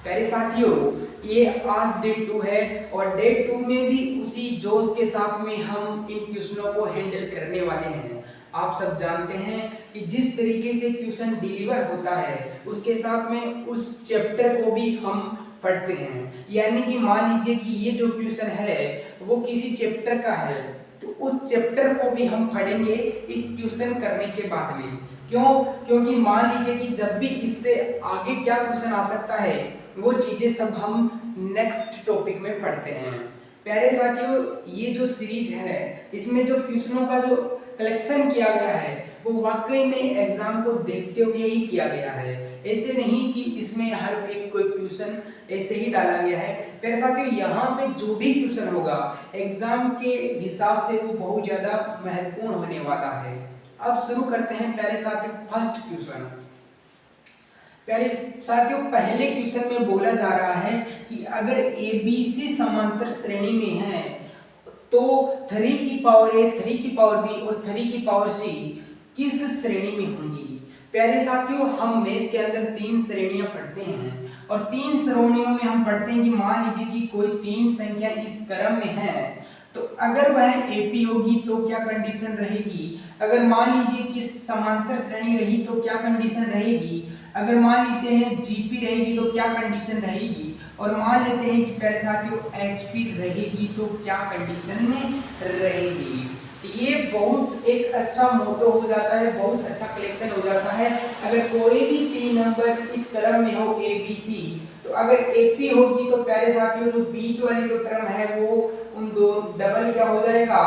प्यारे साथियों, ये आज डे 2 है और डे 2 में भी उसी जोश के साथ में हम इन क्वेश्चनों को हैंडल करने वाले हैं। आप सब जानते हैं कि जिस तरीके से क्वेश्चन डिलीवर होता है उसके साथ में उस चैप्टर को भी हम पढ़ते हैं। यानी कि मान लीजिए कि ये जो क्वेश्चन है वो किसी चैप्टर का है तो उस चैप्टर को भी हम पढ़ेंगे इस क्वेश्चन करने के बाद में। क्यों? क्योंकि मान लीजिए कि जब भी इससे आगे क्या क्वेश्चन आ सकता है वो चीजें सब हम नेक्स्ट टॉपिक में पढ़ते हैं। प्यारे साथियों, ये जो सीरीज है इसमें जो क्वेश्चनों का जो कलेक्शन किया गया है वो वाकई में एग्जाम को देखते हुए ही किया गया है। ऐसे नहीं कि इसमें हर एक कोई क्वेश्चन ऐसे ही डाला गया है। प्यारे साथियों, यहाँ पे जो भी क्वेश्चन होगा एग्जाम के हिसाब से वो बहुत ज्यादा महत्वपूर्ण होने वाला है। अब शुरू करते हैं प्यारे साथियों फर्स्ट क्वेश्चन। प्यारे साथियों, पहले क्वेश्चन में बोला जा रहा है कि अगर ABC समांतर श्रेणी में है तो 3 की पावर A, 3 की पावर B और 3 की पावर C किस श्रेणी में होंगी? प्यारे साथियों, हम मैथ के अंदर 3 श्रेणियां पढ़ते हैं और 3 श्रेणियों में हम पढ़ते हैं कि मान लीजिए कि कोई 3 संख्या इस क्रम में है तो अगर वह AP होगी तो क्या कंडीशन रहेगी, अगर मान लीजिए कि समांतर श्रेणी रही तो क्या कंडीशन रहेगी, अगर मान लेते हैं GP रहेगी तो क्या कंडीशन रहेगी, और मान लेते हैं कि प्यारे साथियों HP रहेगी तो क्या कंडीशन रहेगी। ये बहुत एक अच्छा मोटो हो जाता है, बहुत अच्छा कलेक्शन हो जाता है। अगर कोई भी 3 नंबर इस क्रम में हो ABC तो अगर AP होगी तो प्यारे साथियों जो बीच वाली जो टर्म है वो उन दो डबल क्या हो जाएगा,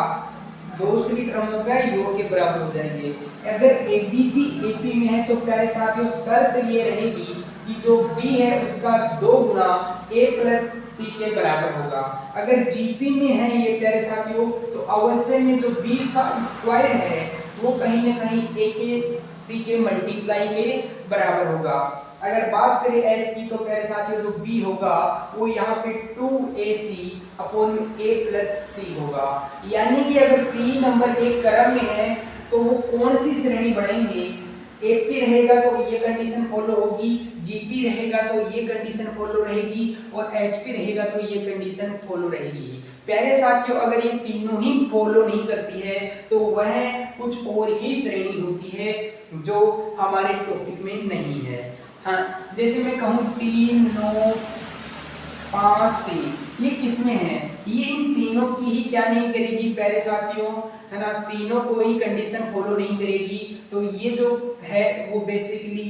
दूसरी टर्मों का योग के बराबर हो जाएंगे। अगर ABC AP में है तो प्यारे साथियों शर्त ये रहेगी कि जो B है उसका 2 गुना A प्लस C के बराबर होगा। अगर GP में है ये प्यारे साथियों तो अवश्य में जो B का स्क्वायर है वो कहीं ना कहीं A के C के मल्टीप्लाई के बराबर होगा। अगर बात करें H की तो प्यारे साथियों जो B होगा वो यहाँ पे 2AC upon A plus C होगा। यानी कि अगर 3 नंबर एक क्रम में है तो वो कौन सी श्रेणी बढ़ेंगे, AP रहेगा तो ये कंडीशन फॉलो होगी, GP रहेगा तो ये कंडीशन फॉलो रहेगी और HP रहेगा तो ये कंडीशन फॉलो रहेगी। प्यारे साथियों, अगर ये तीनों ही फॉलो नहीं करती है तो वह कुछ और ही श्रेणी होती है जो हमारे टॉपिक में नहीं है। हाँ, जैसे मैं कहूँ 3 9 5 3, ये किसमें है? ये इन तीनों की ही क्या नहीं करेगी प्यारे साथियों, है ना, तीनों को ही कंडीशन फॉलो नहीं करेगी। तो ये जो है वो बेसिकली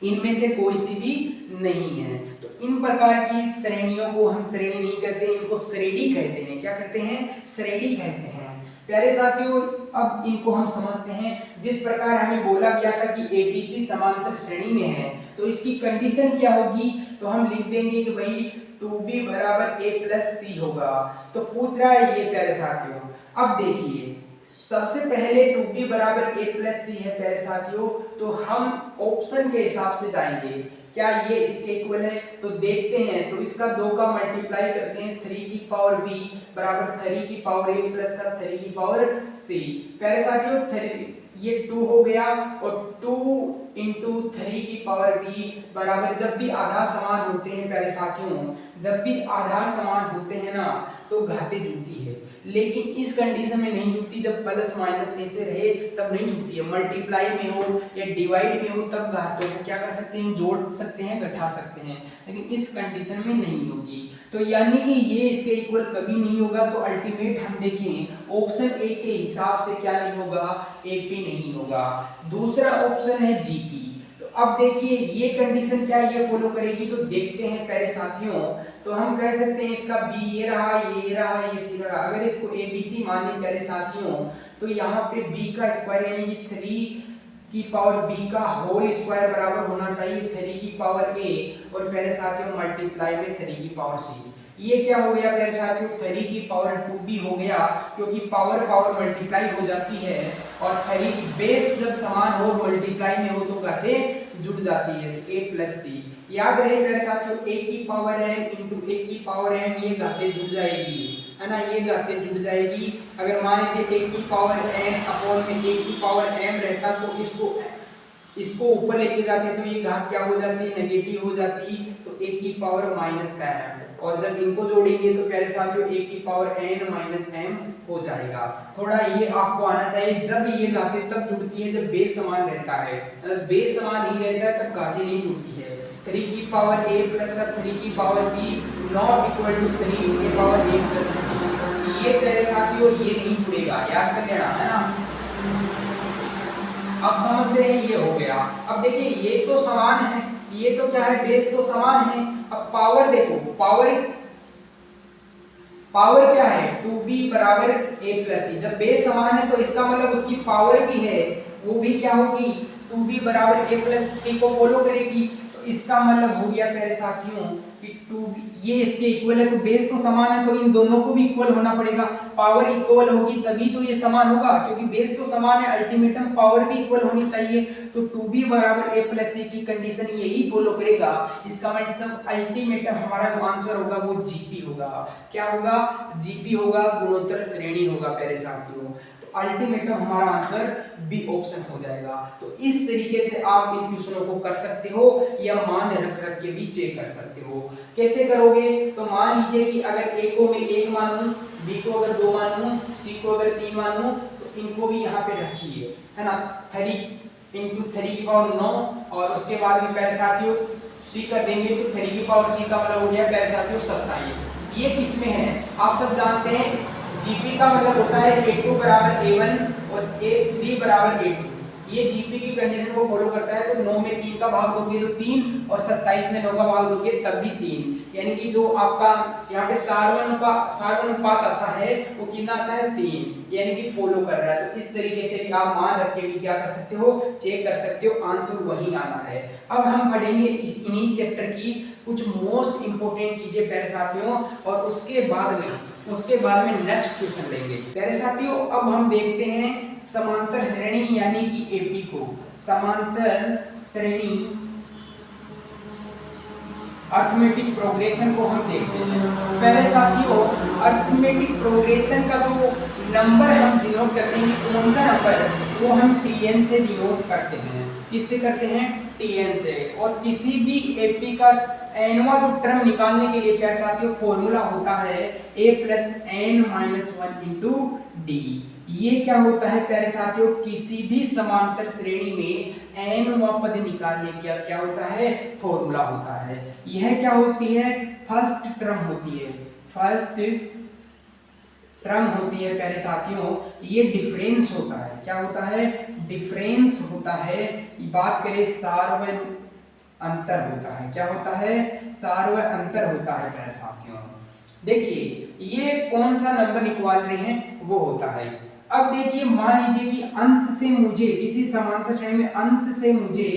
इनमें से कोई सी भी नहीं है। तो इन प्रकार की श्रेणियों को हम श्रेणी नहीं कहते, इनको श्रेणी कहते हैं। क्या कहते हैं? श्रेणी कहते हैं। प्यारे साथियों, अब इनको हम समझते हैं। जिस प्रकार हमें बोला गया था कि ABC समांतर श्रेणी में है तो इसकी कंडीशन क्या होगी, तो हम लिख देंगे कि भाई 2B बराबर A प्लस C होगा। तो पूछ रहा है ये प्यारे साथियों। अब देखिए सबसे पहले 2B बराबर A प्लस C है प्यारे साथियों, तो हम ऑप्शन के हिसाब से जाएंगे। क्या ये इसके इक्वल है? तो देखते हैं। तो इसका 2 का मल्टीप्लाई करते हैं 3 की पावर B बराबर 3 की पावर A प्लस का 3 की पावर C। प्यारे साथियों 3 ये 2 हो गया और 2 इंटू 3 की पावर B बराबर, जब भी आधार समान होते हैं प्यारे साथियों, जब भी आधार समान होते हैं ना तो घाते जुड़ती है, लेकिन इस कंडीशन में नहीं जुड़ती। जब प्लस माइनस ऐसे रहे तब नहीं जुड़ती है। मल्टीप्लाई में हो या डिवाइड में हो तब घातों को क्या कर सकते हैं, जोड़ सकते हैं, घटा सकते हैं, लेकिन इस कंडीशन में नहीं होगी। तो यानी कि ये इसके इक्वल कभी नहीं होगा। तो अल्टीमेट हम देखें ऑप्शन ए के हिसाब से क्या नहीं होगा, AP नहीं होगा। दूसरा ऑप्शन है GP। तो अब देखिए ये कंडीशन क्या ये फॉलो करेगी, तो देखते हैं प्यारे साथियों। तो हम कह सकते हैं इसका B ये रहा, ये रहा, ये C रहा। अगर इसको ABC माने प्यारे साथियों तो यहाँ पे B का स्क्वायर यानी कि 3 की पावर B का होल स्क्वायर बराबर होना चाहिए 3 की पावर A और प्यारे साथियों मल्टीप्लाई में 3 की पावर C। ये क्या हो गया प्यारे साथियों, 3 की पावर 2B हो गया, क्योंकि पावर पावर मल्टीप्लाई हो जाती है और 3 की बेस जब समान हो मल्टीप्लाई में हो तो घातें जुड़ जाती है। तो A प्लस C याद रहे प्यारे साथियों, A की पावर m इंटू A की पावर m, ये घातें जुड़ जाएगी, है ना, ये घातें जुड़ जाएगी। अगर मान लीजिए A की पावर m अपॉन में A की पावर m रहता तो इसको इसको ऊपर लेके जाते तो ये घात क्या हो जाती है, नेगेटिव हो जाती, तो a की पावर माइनस का m, और जब इनको जोड़ेंगे तो प्यारे साथियों a की पावर n माइनस m हो जाएगा। थोड़ा ये आपको आना चाहिए, जब ये घातें तब जुड़ती है जब बेस समान रहता है, अगर बेस समान ही रहता है तब घातें नहीं जुड़ती है। 3 की पावर a प्लस 3 की power b not equal to 3 की पावर a प्लस b, ये प्यारे साथियों ये नहीं जुड़ेगा, याद कर लेना है ना। अब समझते हैं ये हो गया। अब देखिए ये तो समान है, ये तो क्या है, बेस तो समान है। अब पावर देखो, पावर क्या है, 2b बराबर a प्लस c, जब बेस समान है तो इसका मतलब उसकी पावर भी है, वो भी क्या होगी, 2b बराबर a प्लस c को फॉलो करेगी। तो इसका मतलब हो गया प्यारे साथियों कि 2b ये इसके इक्वल है, तो बेस तो समान है तो इन दोनों को भी इक्वल होना पड़ेगा, पावर इक्वल होगी तभी तो ये समान होगा, क्योंकि बेस तो समान है, अल्टीमेटम पावर भी इक्वल होनी चाहिए। तो 2b बराबर a प्लस c की कंडीशन यही फॉलो करेगा। इसका मतलब अल्टीमेटम हमारा जो आंसर होगा वो जीपी होगा। क्या होगा, जीपी होगा, गुणोत्तर श्रेणी होगा प्यारे साथियों। तो अल्टीमेटम हमारा आंसर बी ऑप्शन हो जाएगा। तो इस तरीके से आप इन क्वेश्चनों को कर सकते हो या मान रख रख के भी चेक कर सकते हो। कैसे करोगे, तो मान लीजिए कि अगर a को मैं 1 मानूं, b को अगर 2 मानूं, c को अगर 3 मानूं, तो इनको भी यहाँ पे रखिए, है ना, 3 इंटू 3 की पावर 9, और उसके बाद में प्यारे साथियों c कर देंगे तो 3 की पावर c का मतलब हो गया प्यारे साथियों 27। ये किसमें है, आप सब जानते हैं, जीपी का मतलब होता है a2 बराबर a1 और a3 बराबर a2। ये जीपी की कंडीशन को फॉलो करता है। तो 9 में 3 का भाग दोगे तो 3, और 27 में 9 का भाग दोगे तब भी 3, यानी कि जो आपका यहाँ पे सार्वनुपात आता है वो कितना आता है, 3, यानी कि फॉलो कर रहा है। तो इस तरीके से भी आप मान रख के भी क्या कर सकते हो, चेक कर सकते हो, आंसर वही आना है। अब हम पढ़ेंगे इन्हीं चैप्टर की कुछ मोस्ट इंपोर्टेंट चीजें प्यारे साथियों, और उसके बाद में नेक्स्ट क्वेश्चन लेंगे प्यारे साथियों। अब हम देखते हैं समांतर श्रेणी यानी कि एपी को, समांतर श्रेणी अरिथमेटिक प्रोग्रेशन को हम देखते हैं प्यारे साथियों। अरिथमेटिक प्रोग्रेशन का जो नंबर हम डिनोट करते हैं, कौन सा नंबर, वो हम tn से डिनोट करते हैं। किससे करते हैं, tn से। और किसी भी एपी का एनवा जो टर्म निकालने के लिए प्यारे साथियों फॉर्मूला होता है a plus n minus 1 into D. ये क्या होता है प्यारे साथियों, किसी भी समांतर श्रेणी में एनवा पद निकालने का क्या होता है, फॉर्मूला होता है। यह क्या होती है, फर्स्ट टर्म होती है, फर्स्ट टर्म होती है प्यारे साथियों। ये डिफरेंस होता है, क्या होता है, डिफरेंस होता है। बात करें सार्वय अंतर होता है, क्या होता है, सार्वय अंतर होता है प्यारे साथियों। देखिए ये कौन सा नंबर निकाल रहे हैं, वो होता है। अब देखिए मान लीजिए कि अंत से मुझे किसी समांतर श्रेणी में अंत से मुझे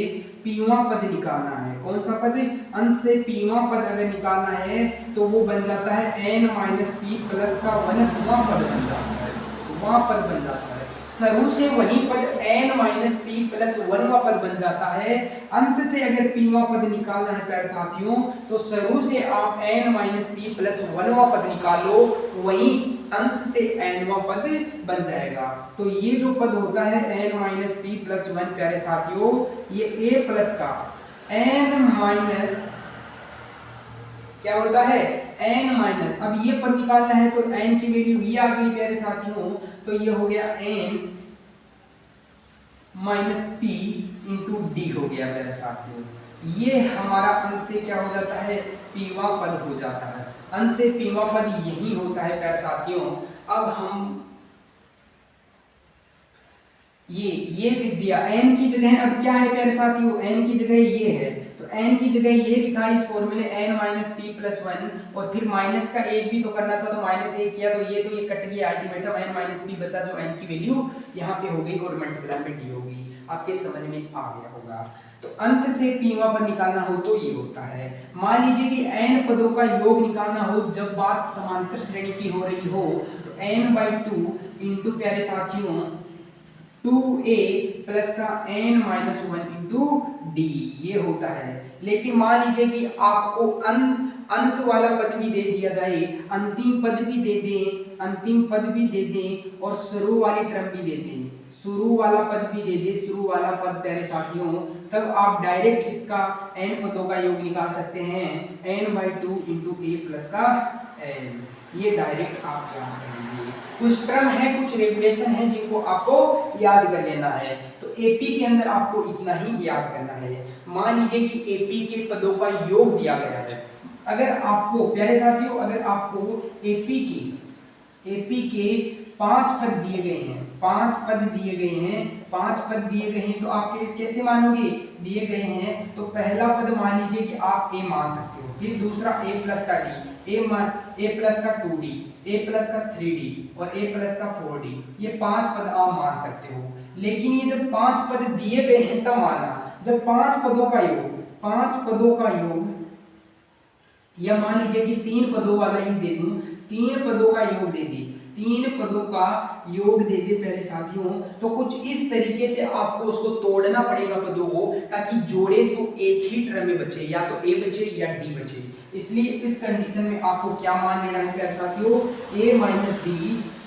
पीवा पद निकालना है। कौन सा पद, अंत से पीवा पद अगर निकालना है तो वो बन जाता है n माइनस पी प्लस का 1वां पद बन जाता है, वहां पद बन जाता है। शुरू से वही पद n माइनस पी प्लस 1वां पद बन जाता है। अंत से अगर पीवा पद निकालना है प्यारे साथियों, तो शुरू से आप n माइनस पी प्लस 1वां पद निकालो, वही अंत से nवां पद बन जाएगा। तो ये जो पद होता है n माइनस पी प्लस 1 प्यारे साथियों, ये a प्लस का n माइनस क्या होता है, n माइनस, अब ये पद निकालना है तो n की वैल्यू ये आ गई प्यारे साथियों, तो ये हो गया n minus P into D हो गया प्यारे साथियों। ये हमारा अंत से क्या हो जाता है, पीवा पद हो जाता है। अंत से पीवा पद यही होता है प्यारे साथियों। अब हम ये लिख दिया, n की जगह अब क्या है प्यारे साथियों, n की जगह ये है, तो n की जगह ये लिखा इस फॉर्मूले n माइनस पी प्लस 1, और फिर माइनस का एक भी तो करना था, तो माइनस एक किया, तो ये कट गया, अल्टीमेटम n माइनस पी बचा, जो n की वैल्यू यहाँ पे हो गई और मल्टीप्लाई में डी होगी। आपके समझ में आ गया होगा। तो अंत से पीवा पद निकालना हो तो ये होता है। मान लीजिए कि n पदों का योग निकालना हो, जब बात समांतर श्रेणी की हो रही हो, तो n/2 इंटू प्यारे साथियों 2a प्लस का n माइनस 1 इंटू डी, ये होता है। लेकिन मान लीजिए कि आपको अंत वाला पद भी दे दिया जाए, अंतिम पद भी दे दें, अंतिम पद भी दे दें और शुरू वाली टर्म भी दे दें, शुरू वाला पद भी दे दे, शुरू वाला पद प्यारे साथियों, तब आप डायरेक्ट इसका n पदों का योग निकाल सकते हैं, n/2 × a प्लस का n। ये डायरेक्ट आप याद कर लीजिए। कुछ टर्म है, कुछ रेगुलेशन है जिनको आपको याद कर लेना है। तो एपी के अंदर आपको इतना ही याद करना है। मान लीजिए कि एपी के पदों का योग दिया गया है। अगर आपको प्यारे साथियों, अगर आपको एपी के 5 पद दिए गए हैं, 5 पद दिए गए हैं, 5 पद दिए गए हैं, तो आप कैसे मानोगे? दिए गए हैं तो पहला पद मान लीजिए कि आप ए मान सकते हो, फिर दूसरा ए प्लस का डी, ए प्लस का 2d, ए प्लस का 3d और ए प्लस का 4d, ये 5 पद आप मान सकते हो। लेकिन ये जब 5 पद दिए गए हैं तब माना, जब 5 पदों का योग, 5 पदों का योग, या मान लीजिए कि 3 पदों वाला ही दे दूं, 3 पदों का योग दे दी, 3 पदों का योग दे दे प्यारे साथियों, तो कुछ इस तरीके से आपको उसको तोड़ना पड़ेगा पदों को, ताकि जोड़े तो एक ही टर्म में बचे, या तो ए बचे या डी बचे। इसलिए इस कंडीशन में आपको क्या मान लेना है प्यारे साथियों? a minus D,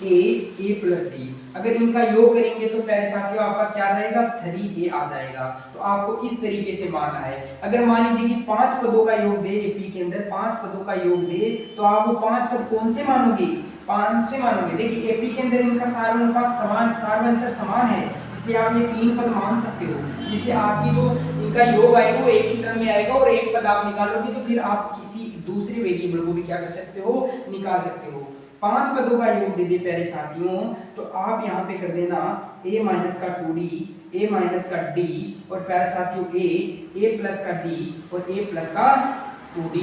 A plus D. अगर इनका योग करेंगे तो प्यारे साथियों आपका क्या आ जाएगा? 3a आ जाएगा। तो आपको इस तरीके से मानना है। अगर मान लीजिए कि 5 पदों का योग दे, एपी के अंदर 5 पदों का योग दे, तो आप वो 5 पद कौन से मानोगे? 5 से मानोगे। देखिए एपी के अंदर इनका सार्वंतर समान है, इसलिए आप ये 3 पद मान सकते हो, जिससे आपकी जो इनका योग आएगा वो एक ही टर्म में आएगा और एक पद आप निकालोगे तो फिर आप किसी दूसरे वेरिएबल को भी क्या कर सकते हो? निकाल सकते हो। 5 पदों का योग दे दे प्यारे साथियों, तो आप यहाँ पे कर देना a माइनस का 2d, a माइनस का d और प्यारे साथियों a प्लस का d और a प्लस का 2d।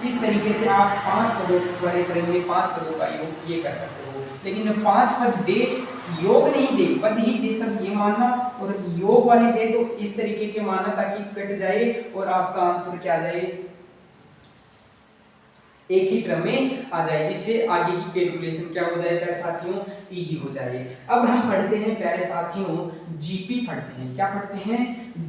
इस तरीके से आप 5 पदों वाले करेंगे, 5 पदों का योग ये कर सकते हो। लेकिन जब 5 पद दे, योग नहीं दे, पद ही दे, तब ये मानना, और योग वाले दे तो इस तरीके के मानना ताकि कट जाए और आपका आंसर क्या आ जाए? एक ही टर्म में आ जाए, जिससे आगे की कैलकुलेशन क्या हो जाए प्यारे साथियों? इजी हो जाए। अब हम पढ़ते हैं प्यारे साथियों जीपी पढ़ते हैं। क्या पढ़ते हैं?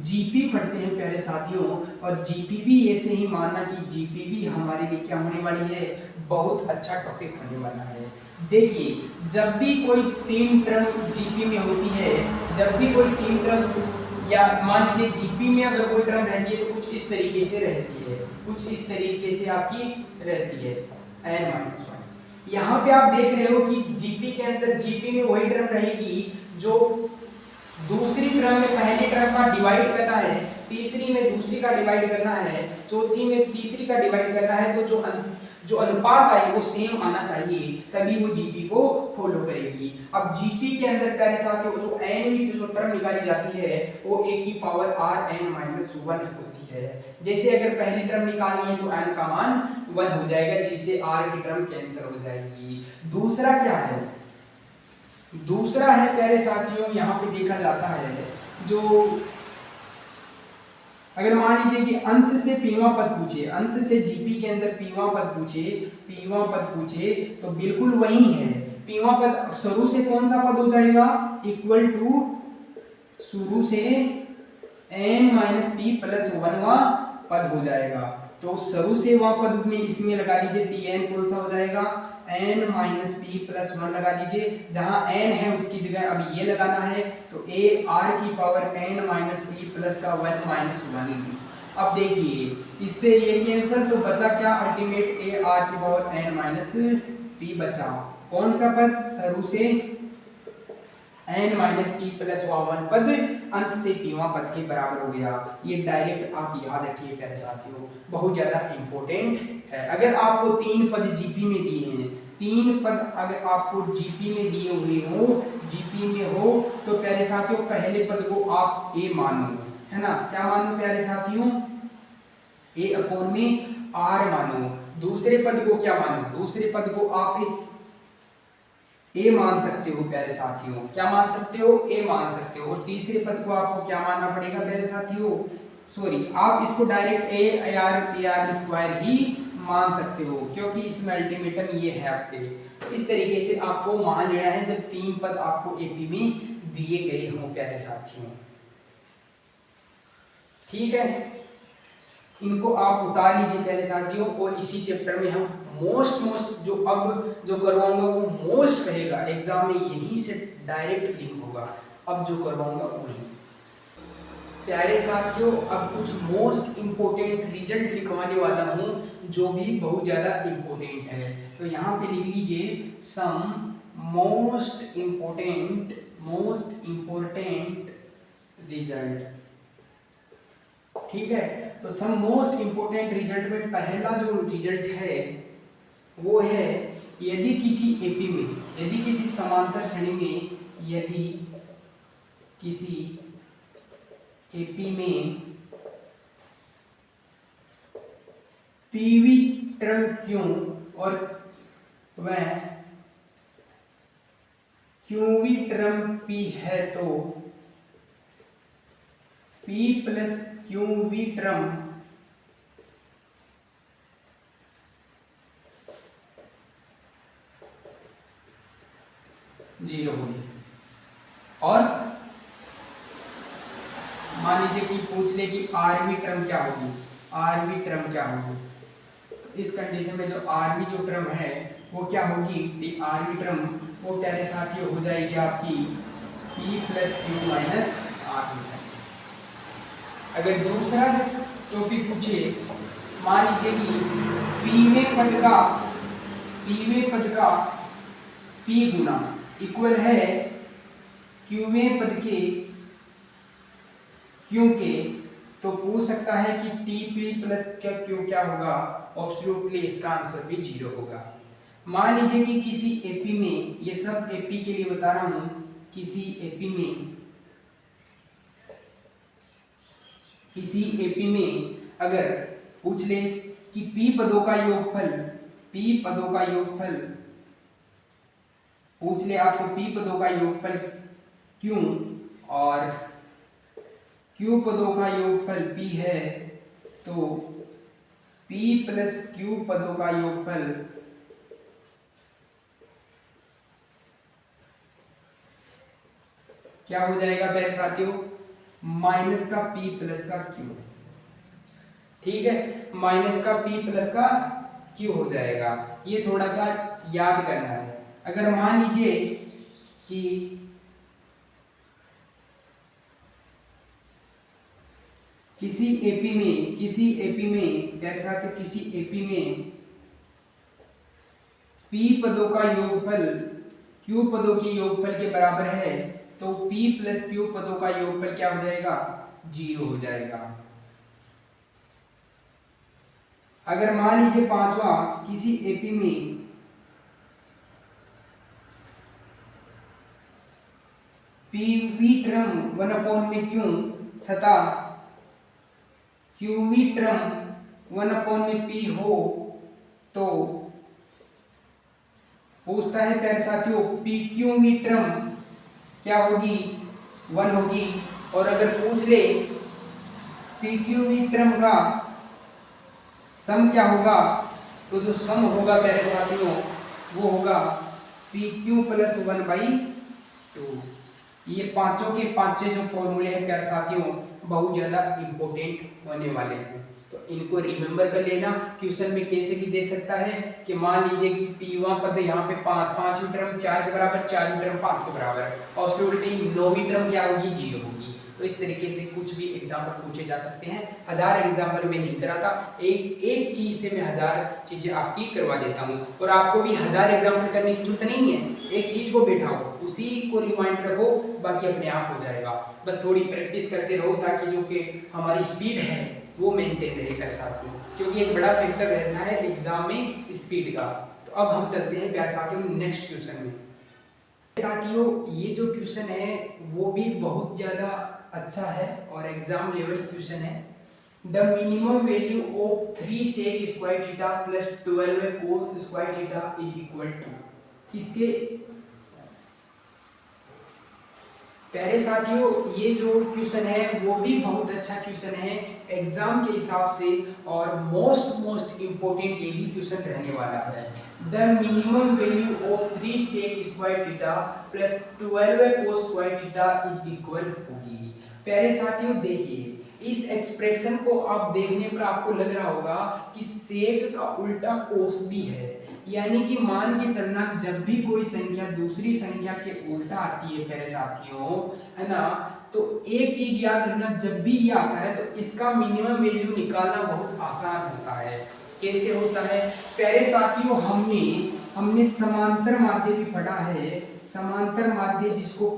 जीपी पढ़ते हैं प्यारे साथियों। और जीपी भी ऐसे ही मानना कि जीपी भी हमारे लिए क्या होने वाली है? बहुत अच्छा टॉपिक होने वाला है। देखिए जब भी कोई 3 टर्म जीपी में होती है, जब भी कोई 3 टर्म, या मान लीजिए जीपी में अगर कोई टर्म रहती है तो कुछ इस तरीके से रहती है, कुछ इस तरीके से आपकी रहती है n-1। यहाँ पे आप देख रहे हो कि जीपी के अंदर, जीपी में वही टर्म रहेगी जो दूसरी टर्म में पहली टर्म का डिवाइड करना है, तीसरी में दूसरी का डिवाइड करना है, चौथी में तीसरी का डिवाइड करना है, तो जो अनुपात आए वो सेम आना चाहिए, तभी वो जीपी को फॉलो करेगी। अब जीपी के अंदर प्यारे साथियों जो n जो टर्म निकाली जाती है वो a की पावर Rn-1 होती है। जैसे अगर पहली टर्म निकालनी है तो n का मान 1 हो जाएगा, जिससे r की टर्म कैंसिल हो जाएगी। दूसरा क्या है? दूसरा है प्यारे साथियों, यहाँ पे देखा जाता है जो, अगर मान लीजिए कि अंत से पीवा पद पूछे, अंत से जीपी के अंदर पीवा पद पूछे तो बिल्कुल वही है। पीवा पद शुरू से कौन सा पद हो जाएगा? इक्वल टू शुरू से n-p+1वां पद हो जाएगा। तो शुरू से वह पद में इसमें लगा लीजिए tn, कौन सा हो जाएगा? n-p+1 लगा लीजिए। जहां n है उसकी जगह अब ये लगाना है, तो a r की पावर n-p+1 अब देखिए इससे ये कैंसिल, तो बचा क्या? अल्टीमेट a r की पावर n-p बचा। कौन सा पद? शुरू से n-p+1 पद अंत से पीवा पद के बराबर हो गया। ये डायरेक्ट आप याद रखिए प्यारे साथियों, बहुत ज्यादा इंपॉर्टेंट है। अगर आपको 3 पद जीपी में दिए हैं, 3 पद अगर आपको जीपी में दिए हुए हो, जीपी में हो, तो प्यारे साथियों पहले पद को आप a मानो, है ना? क्या मानो प्यारे साथियों? a/में r मानो। दूसरे पद को क्या मानो? दूसरे पद को आप ए मान सकते हो प्यारे साथियों। क्या मान सकते हो? ए मान सकते हो। और तीसरे पद को आपको क्या मानना पड़ेगा प्यारे साथियों? सॉरी, आप इसको डायरेक्ट ar² ही मान सकते हो, क्योंकि इसमें अल्टीमेटम ये है आपके। तो इस तरीके से आपको मान लेना है जब 3 पद आपको एपी में दिए गए हों प्यारे साथियों। ठीक है, इनको आप उतार लीजिए पहले साथियों, और इसी चैप्टर में हम मोस्ट जो अब जो करवाऊंगा वो मोस्ट रहेगा, एग्जाम में यहीं से डायरेक्ट लिंक होगा, अब जो करवाऊंगा वही। प्यारे साथियों, अब कुछ मोस्ट इम्पोर्टेंट रिजल्ट लिखवाने वाला हूँ जो भी बहुत ज़्यादा इम्पोर्टेंट है। तो यहाँ पे लिख लीजिए सम मोस्ट इम्पोर्टेंट रिजल्ट। ठीक है, तो सम मोस्ट इम्पोर्टेंट रिजल्ट में पहला जो रिजल्ट है वो है, यदि किसी एपी में, यदि किसी समांतर श्रेणी में, यदि किसी एपी में पीवी टर्म क्यू और वह क्यूवी टर्म पी है तो P plus qv term zero होगी। और मान लीजिए कि पूछ ले कि आरवी टर्म क्या होगी, आरवी टर्म क्या होगी, तो इस कंडीशन में जो आरवी जो टर्म है वो क्या होगी, आरवी टर्म वो प्यारे साथियों हो जाएगी आपकी P plus Q minus RV. अगर दूसरा टॉपिक पूछे, मान लीजिए कि पीवें पद का पी गुना इक्वल है क्यूवें पद के क्यू के, तो पूछ सकता है कि टी पी प्लस क्यू क्या होगा, एब्सोल्युटली इसका आंसर भी जीरो होगा। मान लीजिए कि किसी एपी में, ये सब एपी के लिए बता रहा हूं, किसी एपी में अगर पूछ ले कि पी पदों का योगफल पूछ ले आपको पी पदों का योगफल क्यों और क्यू पदों का योगफल पी है, तो पी प्लस क्यू पदों का योगफल क्या हो जाएगा प्यारे साथियों, माइनस का पी प्लस का क्यू। ठीक है, माइनस का पी प्लस का क्यू हो जाएगा, ये थोड़ा सा याद करना है। अगर मान लीजिए कि किसी एपी में प्यारे साथियों, किसी एपी में पी पदों का योगफल क्यू पदों के योगफल के बराबर है, तो P प्लस क्यू पदों का योगफल क्या हो जाएगा, जीरो हो जाएगा। अगर मान लीजिए पांचवा, किसी एपी में पीवी टर्म 1 में क्यू तथा क्यूवी टर्म 1 में पी हो, तो पूछता है प्यारे साथियों पी क्यूवी टर्म क्या होगी, 1 होगी। और अगर पूछ ले पी क्यूवी टर्म का सम क्या होगा, तो जो सम होगा प्यारे साथियों वो होगा पी क्यू प्लस 1/2। ये पांचों के पांचों जो फॉर्मूले हैं प्यारे साथियों बहुत ज्यादा इंपॉर्टेंट होने वाले हैं, तो इनको रिमेंबर कर लेना। क्वेश्चन में कैसे भी दे सकता है कि मान लीजिए कि पीवा पद यहाँ पे 5 टर्म 4 के बराबर, 4 टर्म 5 के बराबर, और उसके उल्टी 9वीं टर्म क्या होगी, 0 होगी। तो इस तरीके से कुछ भी एग्जाम्पल पूछे जा सकते हैं। 1000 एग्जाम्पल में नहीं कराता, एक चीज से मैं 1000 चीजें आपकी करवा देता हूँ, और आपको भी 1000 एग्जाम्पल करने की जरूरत नहीं है। एक चीज को बैठाओ, उसी को रिमाइंड रखो, बाकी अपने आप हो जाएगा। बस थोड़ी प्रैक्टिस करते रहो ताकि जो कि हमारी स्पीड है वो मेंटेन रहे कर साथियों, क्योंकि एक बड़ा फैक्टर रहता है एग्जाम में स्पीड का। तो अब हम चलते हैं प्यारे साथियों नेक्स्ट क्वेश्चन में। साथियों ये जो क्वेश्चन है वो भी बहुत ज्यादा अच्छा है और एग्जाम लेवल क्वेश्चन है। The minimum value of 3 sec square theta plus 12 cos square theta is equal to. इसके प्यारे साथियों ये जो क्वेश्चन है वो भी बहुत अच्छा क्वेश्चन है एग्जाम के हिसाब से, और मोस्ट इम्पोर्टेंट ये भी क्वेश्चन रहने वाला है। The minimum value of 3 sec square theta plus 12 cos square theta is equal होगी। प्यारे साथियों देखिए इस एक्सप्रेशन को आप देखने पर आपको लग रहा होगा कि सेक का उल्टा कोस भी है, यानी कि मान के चलना जब भी कोई संख्या दूसरी संख्या के उल्टा आती है प्यारे साथियों, है ना, तो एक चीज याद रखना, जब भी ये आता है तो इसका मिनिमम वैल्यू निकालना बहुत आसान होता है। कैसे होता है प्यारे साथियों, हमने समांतर माध्य भी पढ़ा है, समांतर माध्य जिसको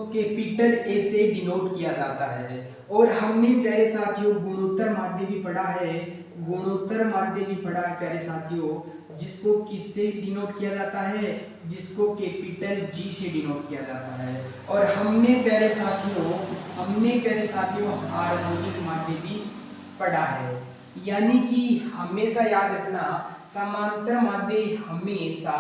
कैपिटल ए से डिनोट किया जाता है। और हमने प्यारे साथियों गुणोत्तर माध्य भी पढ़ा है, गुणोत्तर माध्य भी पढ़ा है प्यारे साथियों, जिसको किससे डिनोट किया जाता है, जिसको कैपिटल जी से डिनोट किया जाता है। और हमने प्यारे साथियों हार्मोनिक माध्य भी पढ़ा है। यानी कि हमेशा याद रखना समांतर माध्य हमेशा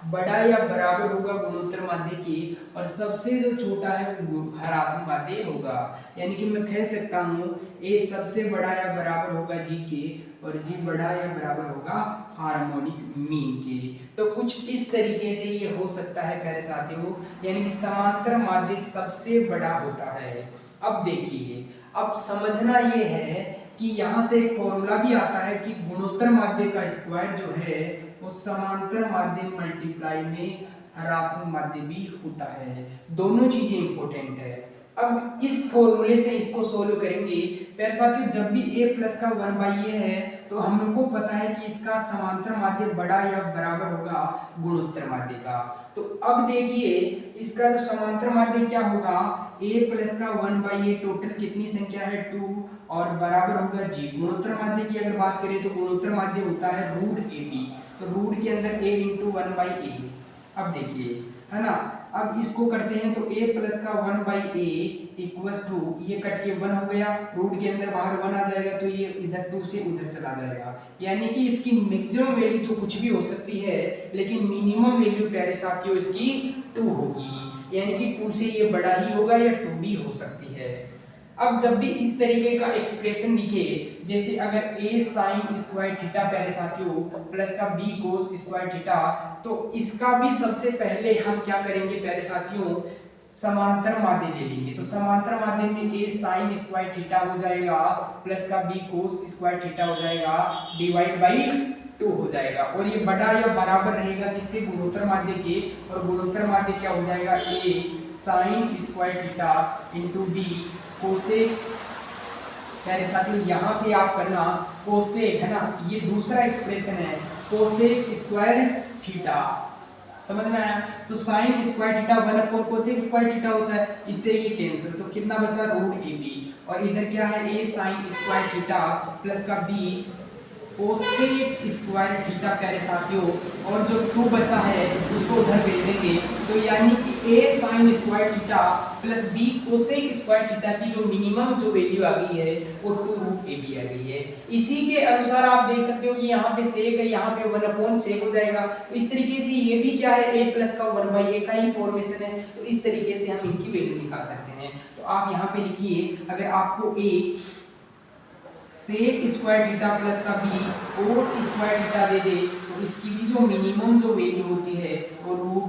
बड़ा या बराबर होगा गुणोत्तर माध्य के, और सबसे जो छोटा है वो हरात्मक माध्य होगा। यानी कि मैं कह सकता हूँ ए सबसे बड़ा या बराबर होगा जी के, और जी बड़ा या बराबर होगा हार्मोनिक मीन के। तो कुछ इस तरीके से ये हो सकता है प्यारे साथियों, यानी कि समांतर माध्य सबसे बड़ा होता है। अब देखिए, अब समझना ये है कि यहाँ से एक फॉर्मूला भी आता है कि गुणोत्तर माध्य का स्क्वायर जो है वो समांतर माध्य मल्टीप्लाई में ऋणात्मक माध्य भी होता है। दोनों चीजें इंपॉर्टेंट है। अब इस फॉर्मूले से इसको सोल्व करेंगे प्यारे साथियों, जब भी a प्लस का 1/a है तो हमको पता है कि इसका समांतर माध्य बड़ा या बराबर होगा गुणोत्तर माध्य का। तो अब देखिए इसका जो समांतर माध्य क्या होगा, a प्लस का 1/a टोटल कितनी संख्या है 2, और बराबर होगा जी। गुणोत्तर माध्य की अगर बात करें तो गुणोत्तर माध्य होता है रूट ab, तो रूट के अंदर a इंटू 1/a। अब देखिए है ना, अब इसको करते हैं तो a प्लस का 1/a इक्वल्स टू, ये कट के 1 हो गया, रूट के अंदर बाहर 1 आ जाएगा तो ये इधर 2 से उधर चला जाएगा। यानी कि इसकी मैक्सिमम वैल्यू तो कुछ भी हो सकती है, लेकिन मिनिमम वैल्यू प्यारे साथियों इसकी 2 होगी। यानी कि 2 से ये बड़ा ही होगा या 2 भी हो सकती है। अब जब भी इस तरीके का एक्सप्रेशन लिखे, जैसे अगर a sin स्क्वायर थीटा प्यारे साथियों प्लस का b cos स्क्वायर थीटा, तो इसका भी सबसे पहले हम क्या करेंगे प्यारे साथियों, समांतर माध्य ले लेंगे। तो समांतर माध्य में a sin स्क्वायर थीटा हो जाएगा प्लस का b cos स्क्वायर थीटा हो जाएगा डिवाइड बाई 2 हो जाएगा, और ये बड़ा या बराबर रहेगा किसके, गुणोत्तर माध्य के। और गुणोत्तर माध्य क्या हो जाएगा, a sin square theta into b cosec. प्यारे साथियों यहाँ पे आप करना कोसेक, है ना, ये दूसरा एक्सप्रेशन है कोसेक स्क्वायर थीटा, समझ में आया। तो sine square theta 1 upon cosec square theta होता है, इससे ये कैंसिल, तो कितना बचा रूट ab, और इधर क्या है a sine square theta plus का b कोसेक स्क्वायर थीटा प्यारे साथियों, और जो 2 बचा है उसको उधर भेज देंगे। तो यानी कि a sin square theta plus b cosec square theta की जो मिनिमम जो वैल्यू आ गई है वो 2 रूट ab आ गई है। इसी के अनुसार आप देख सकते हो कि यहाँ पे सेक है, यहाँ पे 1 अपॉन सेक हो जाएगा। तो इस तरीके से ये भी क्या है, a प्लस का 1/a का ही फॉर्मेशन है, तो इस तरीके से हम इनकी वैल्यू निकाल सकते हैं। तो आप यहाँ पे लिखिए, अगर आपको a sec square theta plus का b कोस स्क्वायर थीटा दे दे, तो इसकी भी जो मिनिमम जो वैल्यू होती है वो रूट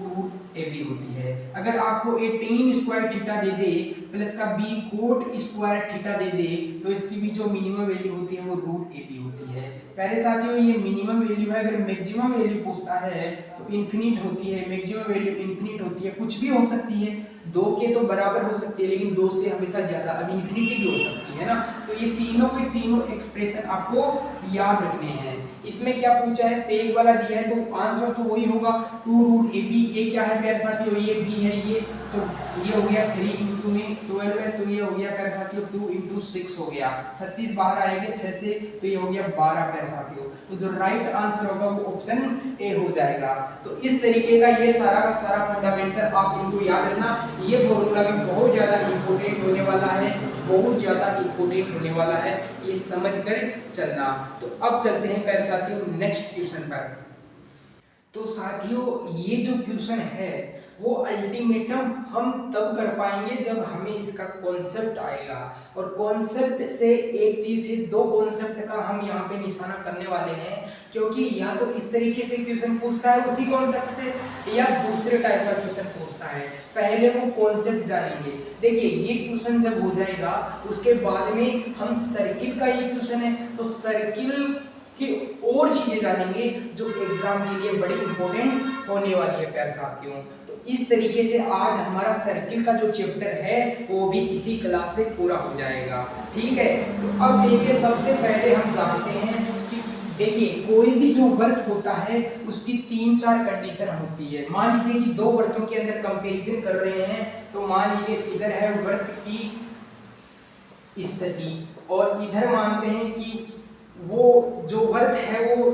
ab होती है। अगर आपको a टेन स्क्वायर थीटा दे दे प्लस का b कोट स्क्वायर थीटा दे दे, तो इसकी भी जो मिनिमम वैल्यू होती है वो रूट ab होती है। प्यारे साथियों ये मिनिमम वैल्यू है, अगर मैक्सिमम वैल्यू पूछता है तो इनफिनिट होती है, मैक्सिमम वैल्यू इनफिनिट होती है, कुछ भी हो सकती है, 2 के तो बराबर हो सकती है लेकिन 2 से हमेशा ज्यादा, अब इनफिनिटी भी हो सकती है ना। तो ये तीनों के तीनों एक्सप्रेशन आपको याद रखने हैं। इसमें क्या पूछा है, सेक वाला दिया है तो आंसर तो वही होगा 2 रूट ab। ये क्या है प्यारे साथियों, ये b है, ये तो ये हो गया 3 इंटू में 12 है, तो ये हो गया प्यारे साथियों 2 इंटू 6 हो गया, 36 बाहर आएगा 6 से, तो ये हो गया 12 प्यारे साथियों। तो जो राइट आंसर होगा वो ऑप्शन ए हो जाएगा। तो इस तरीके का ये सारा का सारा फंडामेंटल आप इनको याद रखना। ये फॉर्मूला भी बहुत ज्यादा इंपॉर्टेंट होने वाला है, बहुत ज्यादा इंपॉर्टेंट होने वाला है, ये समझ कर चलना। तो अब चलते हैं प्यारे साथियों नेक्स्ट क्वेश्चन पर। तो साथियों ये जो क्वेश्चन है वो अल्टीमेटम हम तब कर पाएंगे जब हमें इसका कॉन्सेप्ट आएगा, और कॉन्सेप्ट से एक तीर से दो कॉन्सेप्ट का हम यहाँ पे निशाना करने वाले हैं, क्योंकि या तो इस तरीके से क्वेश्चन पूछता है उसी कॉन्सेप्ट से, या दूसरे टाइप का क्वेश्चन पूछता है। पहले वो कॉन्सेप्ट जानेंगे। देखिए ये क्वेश्चन जब हो जाएगा उसके बाद में हम सर्किल का ये क्वेश्चन है तो सर्किल कि और चीजें जानेंगे जो एग्जाम के लिए बड़ी इंपॉर्टेंट होने वाली है प्यारे साथियों। तो इस तरीके से आज हमारा सर्किल का जो चैप्टर है वो भी इसी क्लास से पूरा हो जाएगा, ठीक है। तो अब देखिए सबसे पहले हम जानते हैं कि देखिए कोई भी जो वर्त होता है उसकी 3-4 कंडीशन होती है। मान लीजिए कि दो वर्तों के अंदर कंपैरिजन कर रहे हैं, तो मान लीजिए इधर है वर्त की स्थिति और इधर मानते हैं कि वो जो वर्त है वो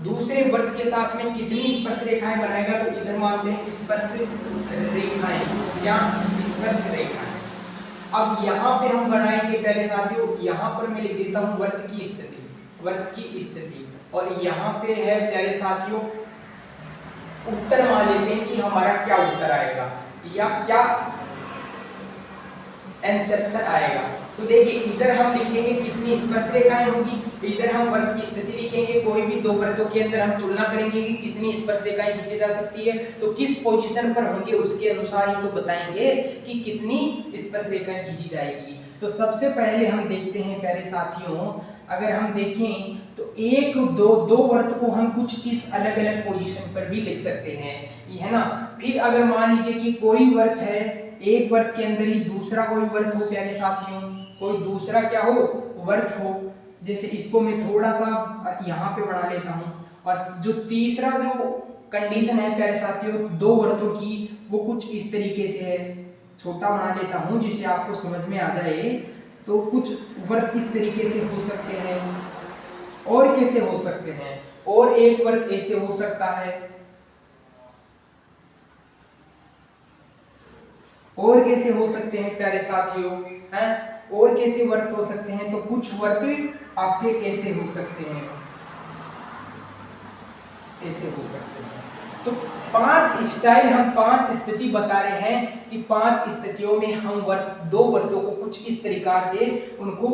दूसरे वर्त के साथ में कितनी स्पर्श रेखाएं बनाएगा, तो इधर मानते हैं स्पर्श रेखाएं या स्पर्श रेखाएं। अब यहाँ पे हम बनाएंगे पहले साथियों, यहाँ पर मैं लिख देता हूँ वर्त की स्थिति, और यहाँ पे है प्यारे साथियों उत्तर। मान लेते हैं कि हमारा क्या उत्तर आएगा या क्या आंसर आएगा। तो देखिए इधर हम लिखेंगे कितनी स्पर्श रेखाएं होंगी, इधर हम वर्त की स्थिति लिखेंगे। कोई भी दो वर्तों के अंदर हम तुलना करेंगे कि कितनी स्पर्श रेखाएं खींची जा सकती है, तो किस पोजीशन पर होंगे उसके अनुसार ही तो बताएंगे कि कितनी स्पर्श रेखाएं खींची जाएगी। तो सबसे पहले हम देखते हैं प्यारे साथियों, अगर हम देखें तो एक दो वर्त को हम कुछ इस अलग अलग पोजीशन पर भी लिख सकते हैं, ये है ना। फिर अगर मान लीजिए कि कोई वर्त है, एक वर्त के अंदर ही दूसरा कोई वर्त हो प्यारे साथियों, कोई दूसरा क्या हो वर्त हो, जैसे इसको मैं थोड़ा सा यहाँ पे बढ़ा लेता हूँ। और जो तीसरा जो कंडीशन है प्यारे साथियों दो वर्तों की, वो कुछ इस तरीके से है, छोटा बना लेता हूँ जिससे आपको समझ में आ जाए। तो कुछ वर्त इस तरीके से हो सकते हैं, और कैसे हो सकते हैं, और एक वर्त ऐसे हो सकता है, और कैसे हो सकते हैं प्यारे साथियों हैं, और कैसे वर्त हो सकते हैं, तो कुछ वर्त आपके ऐसे हो सकते हैं, ऐसे हो सकते हैं। तो 5 स्टाइल हम 5 स्थिति बता रहे हैं कि 5 स्थितियों में हम दो वर्तों को कुछ इस तरीका से उनको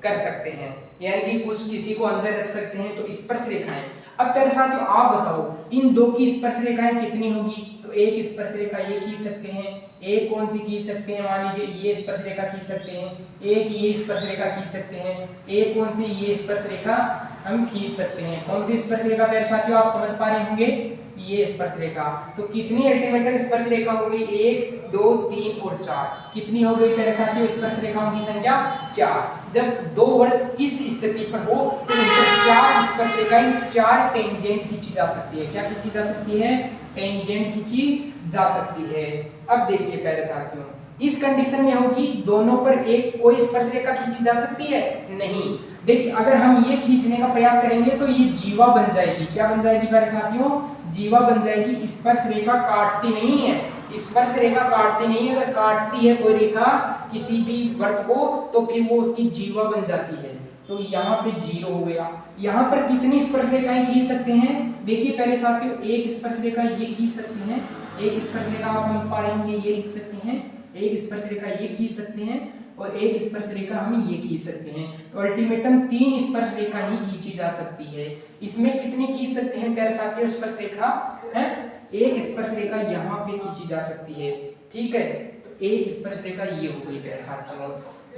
कर सकते हैं, यानी कि कुछ किसी को अंदर रख सकते हैं। तो स्पर्श रेखाएं, अब प्यारे साथियों आप बताओ इन दो की स्पर्श रेखाएं कितनी होगी, तो एक स्पर्श रेखा ये खींच सकते हैं, एक कौन सी खींच सकते हैं, मान लीजिए ये स्पर्श रेखा खींच सकते हैं, एक ये स्पर्श रेखा खींच सकते हैं, एक कौन सी ये स्पर्श रेखा हम खींच सकते हैं। कौन सी स्पर्श रेखा प्यारे साथियों आप समझ पा रहे होंगे, ये स्पर्श रेखा। तो कितनी अल्टीमेटम स्पर्श रेखा हो गई, 1 2 3 और 4। कितनी हो गई प्यारे साथियों स्पर्श रेखाओं की संख्या 4। जब दो वर्त इस स्थिति पर हो तो उन पर 4 स्पर्श रेखाएं 4 टेंजेंट खींची जा सकती है। क्या खींची जा सकती है, टेंजेंट खींची जा सकती है। अब देखिए प्यारे साथियों इस कंडीशन में होगी दोनों पर एक कोई स्पर्श रेखा खींची जा सकती है नहीं। देखिए अगर हम ये खींचने का प्रयास करेंगे तो ये जीवा बन जाएगी। क्या बन जाएगी प्यारे साथियों, जीवा बन जाएगी। स्पर्श रेखा काटती नहीं है, स्पर्श रेखा काटती नहीं है। अगर काटती है कोई रेखा किसी भी वर्त को तो फिर वो उसकी जीवा बन जाती है। तो यहाँ पे 0 हो गया। यहाँ पर कितनी स्पर्श रेखाएं खींच सकते हैं, देखिए पहले साथियों एक स्पर्श रेखा ये खींच सकते हैं, एक स्पर्श रेखा आप समझ पा रहे होंगे ये लिख सकते हैं, एक स्पर्श रेखा ये खींच सकते हैं और एक स्पर्श रेखा हम ये खींच सकते हैं। तो अल्टीमेटम 3 स्पर्श रेखा ही खींची जा सकती है। इसमें कितनी खींच सकते हैं प्यारे साथियों स्पर्श रेखा है, एक स्पर्श रेखा यहाँ पे खींची जा सकती है, ठीक है। तो एक स्पर्श रेखा ये हो गई प्यारे साथियों।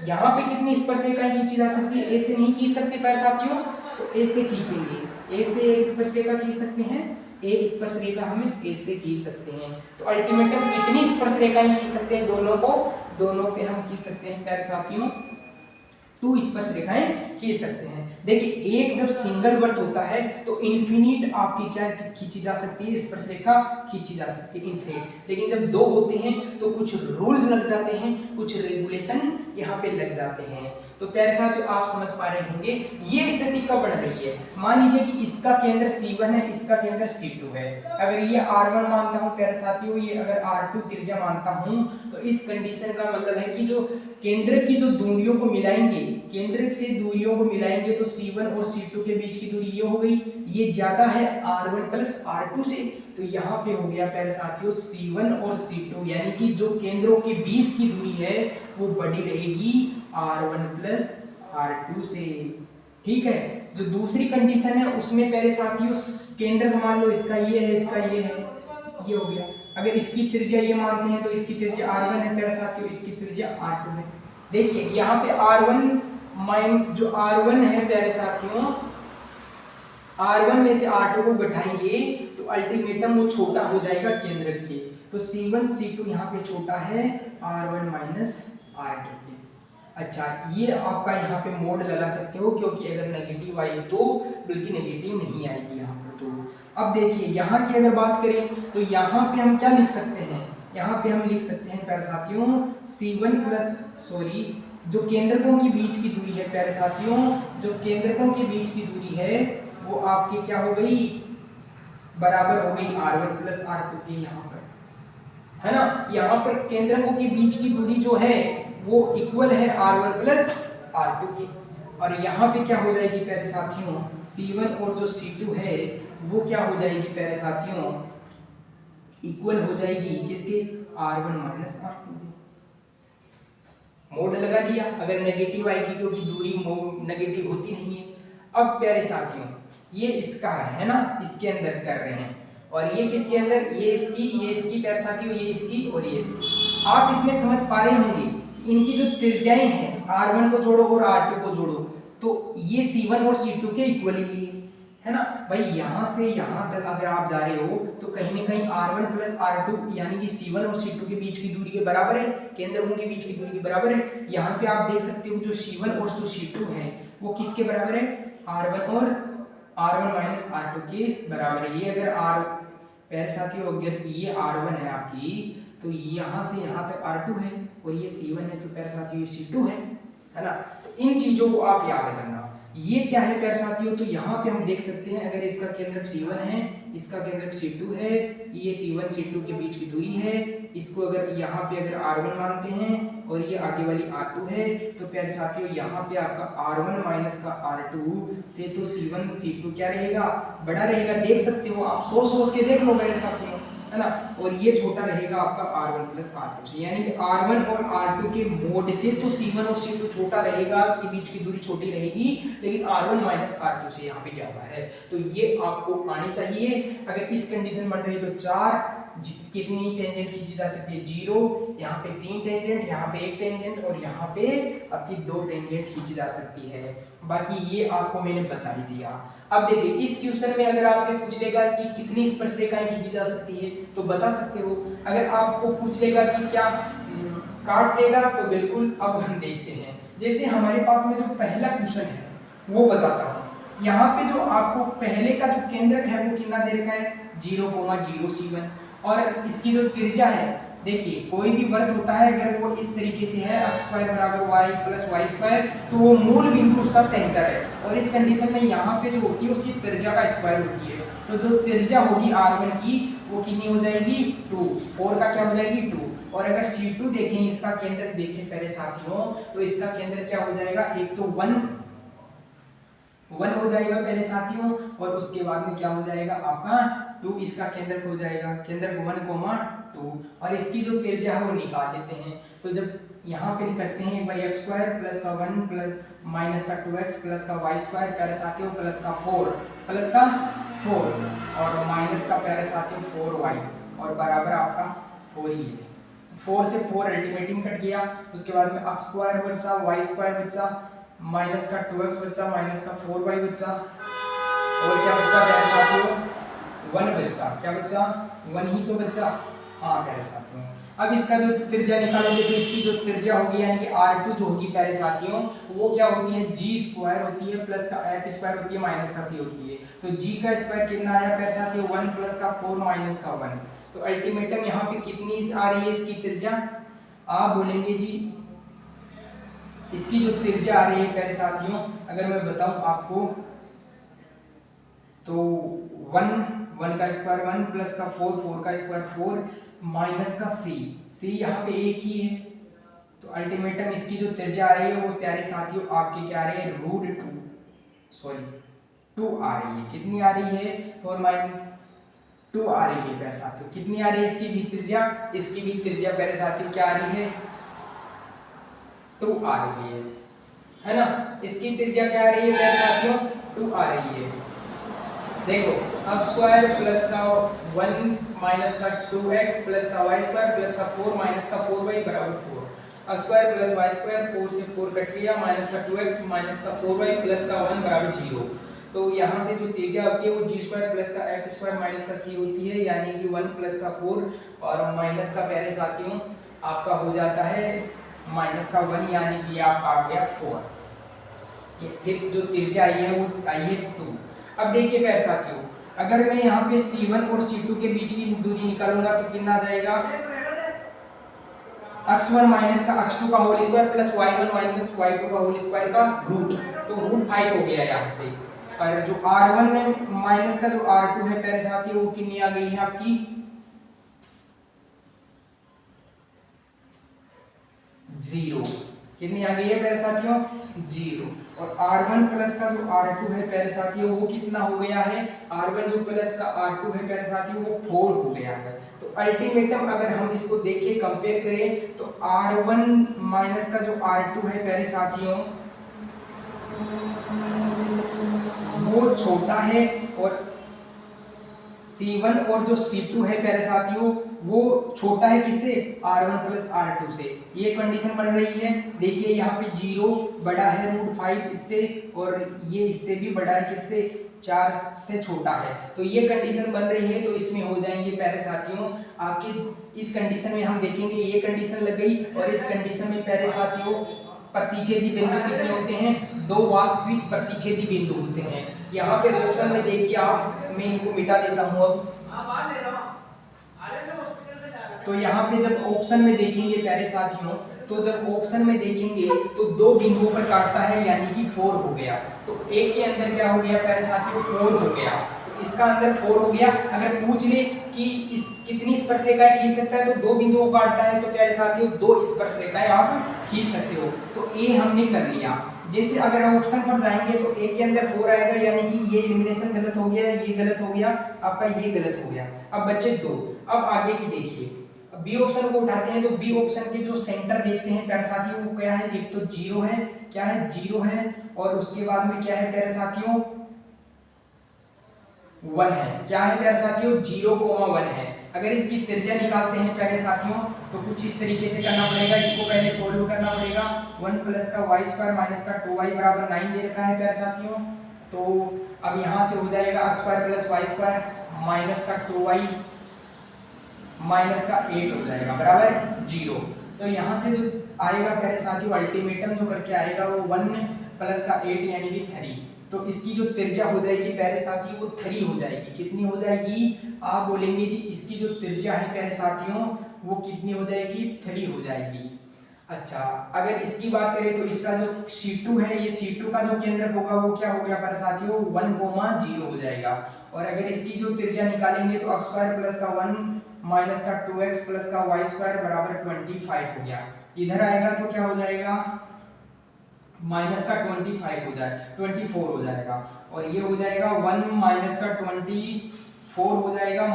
यहाँ पे कितनी स्पर्श रेखाएं खींची जा सकती है, ऐसे नहीं खींच सकते प्यारे साथियों, तो ऐसे खींचेंगे, ऐसे एक स्पर्श रेखा खींच सकते हैं, एक स्पर्श रेखा हम ऐसे खींच सकते हैं। तो अल्टीमेटम कितनी स्पर्श रेखाएं खींच सकते हैं, दोनों पे हम खींच सकते हैं प्यारे साथियों 2 स्पर्श रेखाएं खींच सकते हैं। देखिए एक जब सिंगल वर्त होता है तो इन्फिनिट आपकी क्या खींची जा सकती है, स्पर्श रेखा खींची जा सकती है इन्फिनिट। लेकिन जब 2 होते हैं तो कुछ रूल्स लग जाते हैं, कुछ रेगुलेशन यहाँ पे लग जाते हैं। तो प्यारे साथियों आप समझ पा रहे होंगे ये स्थिति कब बढ़ रही है। मान लीजिए कि इसका केंद्र C1 है, इसका केंद्र C2 है। अगर ये R1 मानता हूँ प्यारे साथियों, ये अगर R2 त्रिज्या मानता हूँ, तो इस कंडीशन का मतलब है कि जो केंद्र की जो दूरियों को मिलाएंगे, केंद्र से दूरियों को मिलाएंगे तो C1 और C2 के बीच की दूरी ये हो गई, ये ज्यादा है R1 प्लस R2 से, तो यहाँ पे हो गया प्यारे साथियों C1 और C2, यानी कि जो केंद्रों के बीच की दूरी है वो बड़ी रहेगी R1 प्लस R2 से। ठीक है, जो दूसरी कंडीशन है उसमें प्यारे साथियों केंद्र मान लो इसका ये है, इसका ये है, ये हो गया। अगर इसकी त्रिज्या ये मानते हैं तो इसकी त्रिज्या R1 है प्यारे साथियों, इसकी त्रिज्या R2 है। देखिए यहाँ पे R1 जो R1 है प्यारे साथियों, R1 में से R2 को घटाएंगे तो अल्टीमेटम वो छोटा हो जाएगा केंद्र के। तो C1 C2 यहाँ पे छोटा है R1 माइनस R2 के। अच्छा, ये आपका यहाँ पे मोड लगा सकते हो, क्योंकि अगर नेगेटिव आई तो बल्कि नेगेटिव नहीं आएगी यहाँ पर। तो अब देखिए यहाँ की अगर बात करें तो यहाँ पे हम क्या लिख सकते हैं, यहाँ पे हम लिख सकते हैं प्यारे साथियों C1 प्लस सॉरी जो केंद्रकों के बीच की दूरी है प्यारे साथियों, जो केंद्रकों के बीच की दूरी है वो आपकी क्या हो गई, बराबर हो गई R1 प्लस R2 के। यहाँ पर है ना, यहाँ पर केंद्रकों के बीच की दूरी जो है वो इक्वल है R1 प्लस R2 की। और यहाँ पे क्या हो जाएगी प्यारे साथियों, C1 और जो C2 है वो क्या हो जाएगी प्यारे साथियों, इक्वल हो जाएगी किसके, R1 माइनस R2 की। मोड लगा दिया, अगर नेगेटिव आएगी क्योंकि दूरी नेगेटिव होती नहीं है। अब प्यारे साथियों ये इसका है ना, इसके अंदर कर रहे हैं, और ये किसके अंदर, ये इसकी प्यारे साथियों, ये इसकी और ये इसकी। आप इसमें समझ पा रहे होंगे कि इनकी जो त्रिज्याएं हैं R1 को जोड़ो और R2 को जोड़ो तो ये C1 और C2 के इक्वली है ना भाई। यहाँ से यहाँ तक अगर आप जा रहे हो तो कहीं ना कहीं R1 प्लस R2 यानी कि C1 और C2 के बीच की दूरी के बराबर है, केंद्रकों के बीच की दूरी के बराबर है। यहाँ पे आप देख सकते हो जो C1 और जो C2 है वो किसके बराबर है, R1 और R1 माइनस R2 के बराबर है। ये अगर R प्यारे साथियों अगर ये R1 है आपकी तो यहाँ से यहाँ तक R2 है और ये C1 है तो प्यारे साथियों ये C2 है ना। तो इन चीजों को आप याद करना। ये क्या है प्यारे साथियों, तो यहाँ पे हम देख सकते हैं अगर इसका केंद्रक C1 है, इसका केंद्रक C2 है, ये C1 C2 के बीच की दूरी है, इसको अगर यहाँ पे अगर R1 मानते हैं और ये आगे वाली R2 है तो प्यारे साथियों यहाँ पे आपका R1 माइनस का R2 से तो C1 C2 क्या रहेगा, बड़ा रहेगा। देख सकते हो आप, सोच के देख लो मेरे साथियों, है ना। और ये छोटा रहेगा आपका R1 प्लस R2 से, यानी कि R1 और R2 के मोड से तो C1 और C2 छोटा रहेगा, के बीच की दूरी छोटी रहेगी, लेकिन R1 माइनस R2 से यहाँ पे ज्यादा है। तो ये आपको आनी चाहिए। अगर इस कंडीशन बन रही तो 4 कितनी टेंजेंट खींची जा सकती है, 0, यहाँ पे 3 टेंजेंट, यहाँ पे 1 टेंजेंट और यहाँ पे आपकी 2 टेंजेंट खींची जा सकती है। बाकी ये आपको मैंने बता ही दिया। अब देखिए इस क्वेश्चन में अगर आपसे पूछ लेगा कि कितनी स्पर्शरेखाएं खींची जा सकती है तो बता सकते हो। अगर आपको पूछ लेगा कि क्या काट देगा तो बिल्कुल। अब हम देखते हैं, जैसे हमारे पास में जो पहला क्वेश्चन है वो बताता हूँ। यहाँ पे जो आपको पहले का जो केंद्रक है वो कितना दे रखा है, 0,0 C1, और इसकी जो त्रिज्या है, देखिए कोई भी वर्ग होता है अगर वो इस तरीके से है x स्क्वायर बराबर y प्लस वाई स्क्वायर तो वो मूल बिंदु उसका सेंटर है, और इस कंडीशन में यहाँ पे जो होती है उसकी त्रिज्या का स्क्वायर होती है। तो जो त्रिज्या होगी R1 की वो कितनी हो जाएगी, 2, 4 का क्या हो जाएगी 2। और अगर C2 देखें, इसका केंद्र देखें पहले साथियों, तो इसका केंद्र क्या हो जाएगा, एक तो 1 हो जाएगा पहले साथियों, और उसके बाद में क्या हो जाएगा आपका 2, इसका केंद्रक हो जाएगा, केंद्रक 1,2, और इसकी जो त्रिज्या है वो निकाल लेते हैं। तो जब यहाँ पे करते हैं एक बार x स्क्वायर प्लस का 1 प्लस माइनस का 2x प्लस का y स्क्वायर प्यारे साथियों प्लस का 4 और माइनस का प्यारे साथियों 4y और बराबर आपका 4 ही है। 4 से 4 अल्टीमेटिंग कट गया, उसके बाद में x स्क्वायर बचा, y स्क्वायर बचा, माइनस का 2x बचा, माइनस का 4y बचा, और क्या बचा प्यारे साथियों 1 बचा। क्या बचा, 1 ही तो बचा, हाँ प्यारे साथियों। अब इसका जो त्रिज्या निकालोगे तो इसकी जो त्रिज्या होगी यानी कि R2 जो होगी प्यारे साथियों वो क्या होती है, g स्क्वायर होती है प्लस का f स्क्वायर होती है माइनस का c होती है। तो g का स्क्वायर कितना आया प्यारे साथियों, 1 प्लस का 4 माइनस का 1। तो अल्टीमेटम यहाँ पे कितनी आ रही है इसकी त्रिज्या, आप बोलेंगे जी इसकी जो त्रिज्या आ रही है प्यारे साथियों अगर मैं बताऊं आपको तो 1 का स्क्वायर 1 प्लस का 4 का स्क्वायर 4 माइनस का c यहाँ पे एक ही है। तो अल्टीमेटम इसकी जो त्रिज्या आ रही है वो प्यारे साथियों आपके क्या आ रही है, √2 आ रही है। कितनी आ रही है, 4 माइनस 2 आ रही है प्यारे साथियों। कितनी आ रही है इसकी भी त्रिज्या? इसकी भी त्रिज्या प्यारे साथियों क्या आ रही है? 2 आ रही है ना। इसकी त्रिज्या क्या आ रही है प्यारे साथियों? 2 आ रही है। देखो अब स्क्वायर प्लस का 1 माइनस का 2x प्लस का y स्क्वायर प्लस का 4 माइनस का 4y बराबर 4। अब स्क्वायर प्लस y स्क्वायर, 4 से 4 कट गया, माइनस का 2x माइनस का 4y प्लस का 1 बराबर 0। तो यहाँ से जो त्रिज्या होती है वो g स्क्वायर प्लस का f स्क्वायर माइनस का c होती है, यानी कि 1 प्लस का 4 और माइनस का प्यारे साथियों आपका हो जाता है माइनस का 1, यानी कि आपका आ गया 4। ये फिर जो त्रिज्या आई है वो आई है 2। अब देखिए प्यारे साथियों, अगर मैं यहाँ पे C1 और C2 के बीच की दूरी निकालूंगा तो कितना आ जाएगा? x1 माइनस का x2 का whole square plus y1 minus y2 का होल स्क्वायर का रूट, तो रूट 5 हो गया यहाँ से। और जो r1 माइनस का जो r2 है प्यारे साथियों वो कितनी आ गई है आपकी? 0। कितनी आ गई है प्यारे साथियों? 0। और r1 प्लस का जो r2 है प्यारे साथियों वो कितना हो गया है? r1 जो प्लस का r2 है प्यारे साथियों वो 4 हो गया है। तो अल्टीमेटम अगर हम इसको देखें, कंपेयर करें, तो r1 माइनस का जो r2 है प्यारे साथियों वो छोटा है, और C1 और जो C2 है प्यारे साथियों वो छोटा है किससे? R1 प्लस R2 से। ये कंडीशन बन रही है। देखिए यहाँ पे 0 बड़ा है √5 इससे, और ये इससे भी बड़ा है किससे? 4 से छोटा है। तो ये कंडीशन बन रही है, तो इसमें हो जाएंगे प्यारे साथियों आपके। इस कंडीशन में हम देखेंगे ये कंडीशन लग गई, और इस कंडीशन में प्यारे साथियों प्रतिच्छेदी बिंदु कितने होते हैं? 2 वास्तविक प्रतिच्छेदी बिंदु होते हैं। यहाँ पे ऑप्शन में देखिए आप, मैं इनको मिटा देता हूँ अब। तो यहाँ पे जब ऑप्शन में देखेंगे प्यारे साथियों, तो जब ऑप्शन में देखेंगे तो 2 बिंदुओं पर काटता है, यानी कि 4 हो गया। तो एक के अंदर क्या हो गया प्यारे साथियों? 4 हो गया। तो इसका अंदर 4 हो गया। अगर पूछ ले कि इस कितनी स्पर्शरेखाएं खींच सकता है, तो 2 बिंदुओं को काटता है, तो प्यारे साथियों 2 स्पर्शरेखाएं आप खींच सकते हो। तो ए हमने कर लिया। जैसे अगर हम ऑप्शन पर जाएंगे तो एक के अंदर 4 आएगा, यानी कि ये एलिमिनेशन गलत हो गया, ये गलत हो गया, आपका ये गलत हो गया। अब बचे 2। अब आगे की देखिए, बी ऑप्शन को उठाते हैं, तो बी ऑप्शन के जो सेंटर देखते हैं प्यारे साथियों वो क्या है? एक तो 0 है, क्या है? 0 है, और उसके बाद में क्या है प्यारे साथियों? 1 है। क्या है प्यारे साथियों? 0,1 है। अगर इसकी त्रिज्या निकालते हैं प्यारे साथियों तो कुछ इस तरीके से करना पड़ेगा। इसको पहले सोल्व करना पड़ेगा। 1 प्लस का y स्क्वायर माइनस का 2y बराबर 9 दे रखा है प्यारे साथियों। तो अब यहाँ से हो जाएगा x square plus y square minus का 2y माइनस का 8 हो जाएगा बराबर 0। तो यहाँ से जो आएगा प्यारे साथियों अल्टीमेटम जो करके आएगा वो 1 प्लस का 8 यानी कि 3। तो इसकी जो त्रिज्या हो जाएगी प्यारे साथियों वो 3 हो जाएगी। कितनी हो जाएगी? आप बोलेंगे जी इसकी जो त्रिज्या है प्यारे साथियों वो कितनी हो जाएगी? 3 हो जाएगी। अच्छा, अगर इसकी बात करें तो इसका जो C2 है, ये C2 का जो केंद्र होगा वो क्या हो गया प्यारे साथियों? 1,0 हो जाएगा। और अगर इसकी जो त्रिज्या निकालेंगे तो x स्क्वायर प्लस का 1 माइनस का 2x प्लस का y स्क्वायर बराबर 25 हो गया। इधर आएगा तो क्या हो जाएगा? माइनस का 25 हो जाए 24 हो जाएगा, और ये हो जाएगा 1 माइनस का 24 हो जाएगा,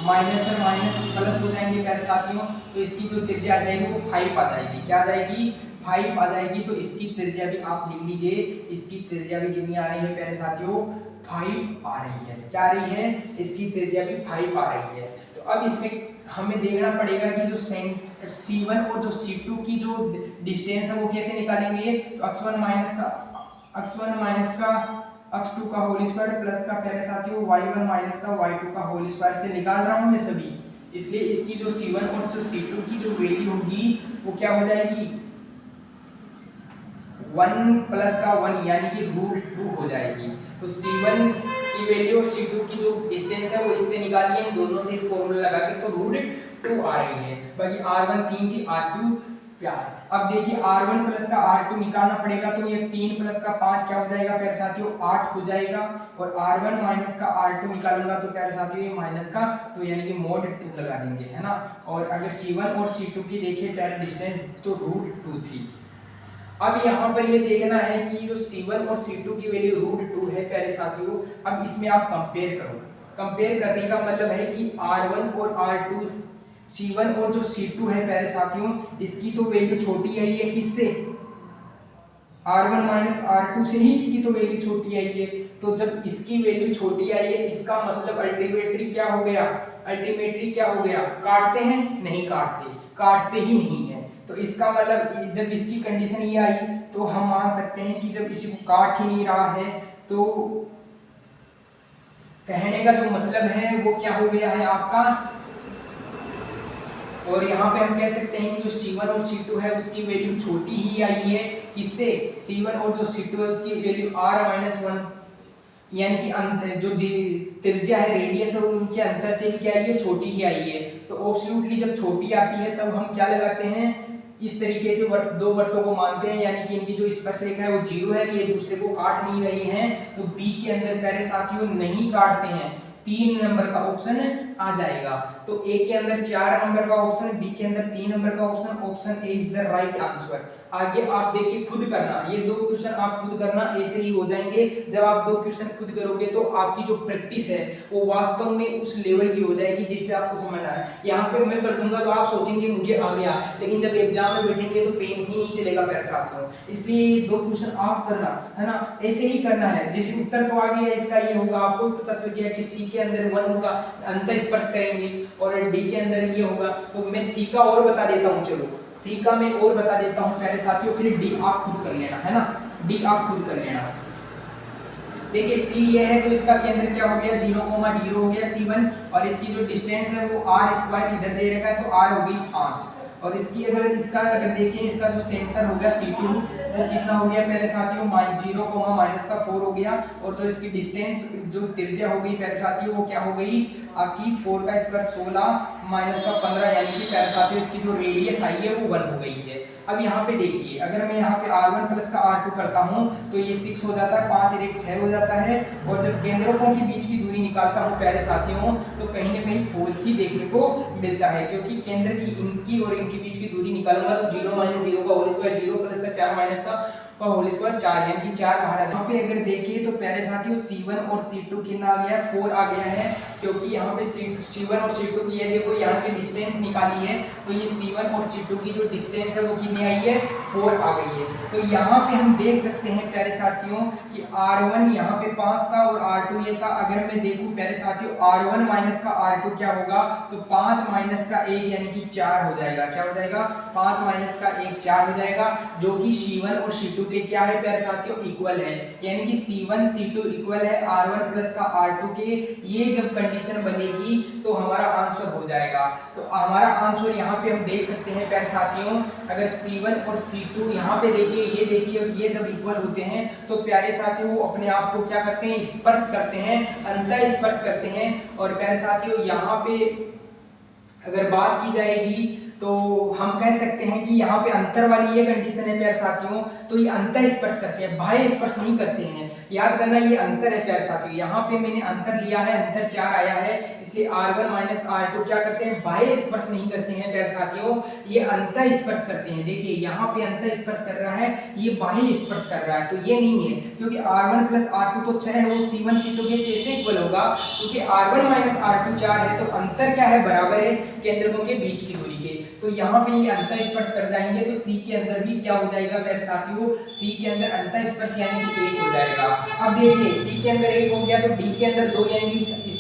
माइनस से माइनस प्लस हो जाएंगे प्यारे साथियों। तो इसकी जो त्रिज्या आ जाएगी वो 5 आ जाएगी। क्या आ जाएगी? 5 आ जाएगी। तो इसकी त्रिज्या भी आप लिख लीजिए, इसकी त्रिज्या भी कितनी आ रही है प्यारे साथियों? 5 आ रही है। क्या आ रही है? इसकी त्रिज्या भी 5 आ रही है। तो अब इसमें हमें देखना पड़ेगा कि जो C1 और जो C2 की जो डिस्टेंस है वो कैसे निकालेंगे। तो x1 माइनस का x2 का होल स्क्वायर प्लस का प्यारे साथियों y1 माइनस का y2 का होल स्क्वायर से निकाल रहा हूं मैं सभी। इसलिए इसकी जो C1 और जो C2 की जो वैल्यू होगी वो क्या हो जाएगी? 1 प्लस का 1 यानी कि √2 हो जाएगी। तो C1 की वैल्यू और C2 की जो डिस्टेंस है वो इससे निकालिए, इन दोनों से इस फॉर्मूला लगा के, तो √2 आ रही है। बाकी R1 3 थी, R2 4। अब देखिए R1 प्लस का R2 निकालना पड़ेगा, तो ये 3 प्लस का 5 क्या हो जाएगा प्यारे साथियों? 8 हो जाएगा। और R1 माइनस का R2 निकालूंगा तो प्यारे साथियों ये माइनस का, तो यानी कि mod 2 लगा देंगे, है ना। और अगर C1 और C2 की देखिए प्यारे डिस्टेंस तो √2 थी। अब यहाँ पर ये देखना है कि जो C1 और C2 की वैल्यू √2 है प्यारे साथियों। अब इसमें आप कंपेयर करो, कंपेयर करने का मतलब है कि R1 और R2, C1 और जो C2 है प्यारे साथियों, इसकी तो वैल्यू छोटी आई है किससे, R1 माइनस R2 से ही इसकी तो वैल्यू छोटी आई है। तो जब इसकी वैल्यू छोटी आई है, इसका मतलब अल्टीमेटली क्या हो गया, अल्टीमेटली क्या हो गया, काटते हैं, नहीं काटते, काटते ही नहीं है। तो इसका मतलब जब इसकी कंडीशन ये आई तो हम मान सकते हैं कि जब इसी को काट ही नहीं रहा है तो कहने का जो मतलब है वो क्या हो गया है आपका। और यहाँ पे हम कह सकते हैं कि जो C1 और C2 है उसकी वैल्यू छोटी ही आई है, किससे, C1 और जो C2 है उसकी वैल्यू R-1 यानी कि अंतर जो त्रिज्या है, रेडियस है, उनके अंतर से भी क्या आई है, छोटी ही आई है। तो एब्सोल्युटली जब छोटी आती है तब हम क्या लगाते हैं, इस तरीके से दो वृत्तों को मानते हैं, यानी कि इनकी जो स्पर्शरेखा है वो 0 है, ये दूसरे को काट नहीं रही हैं, तो बी के अंदर प्यारे साथियों नहीं काटते हैं, 3 नंबर का ऑप्शन आ जाएगा। तो ए के अंदर 4 नंबर का ऑप्शन, बी के अंदर 3 नंबर का option, option A is the right answer. आगे आप देखिए खुद करना, ये 2 क्वेश्चन आप खुद करना, ऐसे ही हो जाएंगे। जब आप 2 क्वेश्चन खुद करोगे तो आपकी जो प्रैक्टिस है वो वास्तव में उस लेवल की हो जाएगी जिससे आपको समझना है। यहाँ पे मैं कर दूंगा तो आप सोचेंगे मुझे आ गया, लेकिन जब एग्जाम में बैठेंगे तो पेन ही नहीं चलेगा मेरे साथ में। इसलिए ये 2 क्वेश्चन आप करना है ना, ऐसे ही करना है। जैसे उत्तर तो आ गया इसका, ये होगा, आपको पता चल गया कि सी के अंदर 1 होगा, अंत स्पर्श करेंगे, और डी के अंदर ये होगा। तो मैं सी का और बता देता हूँ, चलो सी का मैं और बता देता हूँ प्यारे साथियों, फिर डी आप खुद कर लेना, है ना, डी आप खुद कर लेना। देखिए सी ये है तो इसका केंद्र क्या हो गया, 0,0 हो गया C1, और इसकी जो डिस्टेंस है वो r² इधर दे रखा है तो r हो गई 5। और इसकी अगर देखें, इसका जो सेंटर हो गया C2 वो कितना हो गया प्यारे साथियों, 0,-4 हो गया। और जो इसकी डिस्टेंस जो त्रिज्या हो गई प्यारे साथियों वो क्या हो गई आपकी, 4 का स्क्वायर 16 माइनस का 15, यानी कि प्यारे साथियों इसकी जो रेडियस आई है वो 1 हो गई है। अब यहाँ पे देखिए, अगर मैं यहाँ पे R1 प्लस का R2 करता हूँ तो ये 6 हो जाता है, 5 और 1 6 हो जाता है। और जब केंद्रकों के बीच की दूरी निकालता हूँ प्यारे साथियों तो कहीं ना कहीं 4 ही देखने को मिलता है, क्योंकि केंद्र की इनकी और इनके बीच की दूरी निकालूंगा तो 0 - 0 का होल स्क्वायर 0 प्लस का 4 माइनस का होल स्क्वायर 4, यानी कि 4 बाहर आ जाए। यहाँ पे अगर देखिए तो प्यारे साथियों C1 और C2 कितना आ गया, 4 आ गया है, क्योंकि यहाँ पे C1 और C2 की ये देखो यहाँ की डिस्टेंस निकाली है, तो ये C1 और C2 की जो डिस्टेंस है वो कितनी आई है, 4 आ गई है। तो यहाँ पे हम देख सकते हैं प्यारे साथियों कि R1 यहाँ पे 5 था और R2 ये था। अगर मैं देखूं प्यारे साथियों R1 माइनस का R2 क्या होगा, तो 5 माइनस का 1 यानी कि 4 हो जाएगा। क्या हो जाएगा, 5 माइनस का 1 4 हो जाएगा, जो कि C1 और C2 के क्या है प्यारे साथियों, इक्वल है। यानी कि C1 C2 इक्वल है R1 प्लस का R2 के। ये जब कंडीशन बनेगी तो हमारा आंसर हो जाएगा। तो हमारा आंसर यहाँ पे हम देख सकते हैं प्यारे साथियों, अगर C1 और C2 यहाँ पे देखिए, ये देखिए, ये जब इक्वल होते हैं तो प्यारे साथियों वो अपने आप को क्या करते हैं, स्पर्श करते हैं, अंतः स्पर्श करते हैं। और प्यारे साथियों यहाँ पे अगर बात की जाएगी तो हम कह सकते हैं कि यहाँ पे अंतर वाली ये कंडीशन है प्यारे साथियों, तो ये अंतर स्पर्श करते हैं, बाह्य स्पर्श नहीं करते हैं। याद करना ये अंतर है प्यारे साथियों, यहाँ पे मैंने अंतर लिया है, अंतर 4 आया है, इसलिए R1 माइनस R2 क्या करते हैं, बाह्य स्पर्श नहीं करते हैं प्यारे साथियों, ये अंतर स्पर्श करते हैं। देखिए यहाँ पे अंतर स्पर्श कर रहा है, ये बाह्य स्पर्श कर रहा है, तो ये नहीं है, क्योंकि R1 प्लस R2 तो 6 है, वो C1 C2 के कैसे इक्वल होगा, क्योंकि R1 माइनस R2 4 है, तो अंतर क्या है, बराबर है केंद्रकों के बीच की दूरी के। तो यहाँ पे ये अंतर स्पर्श कर जाएंगे तो C के अंदर भी क्या हो जाएगा प्यारे साथियों, C के अंदर अंतर स्पर्श यानी कि 1 हो जाएगा। अब देखिए C के अंदर 1 हो गया तो D के अंदर 2, यानी कि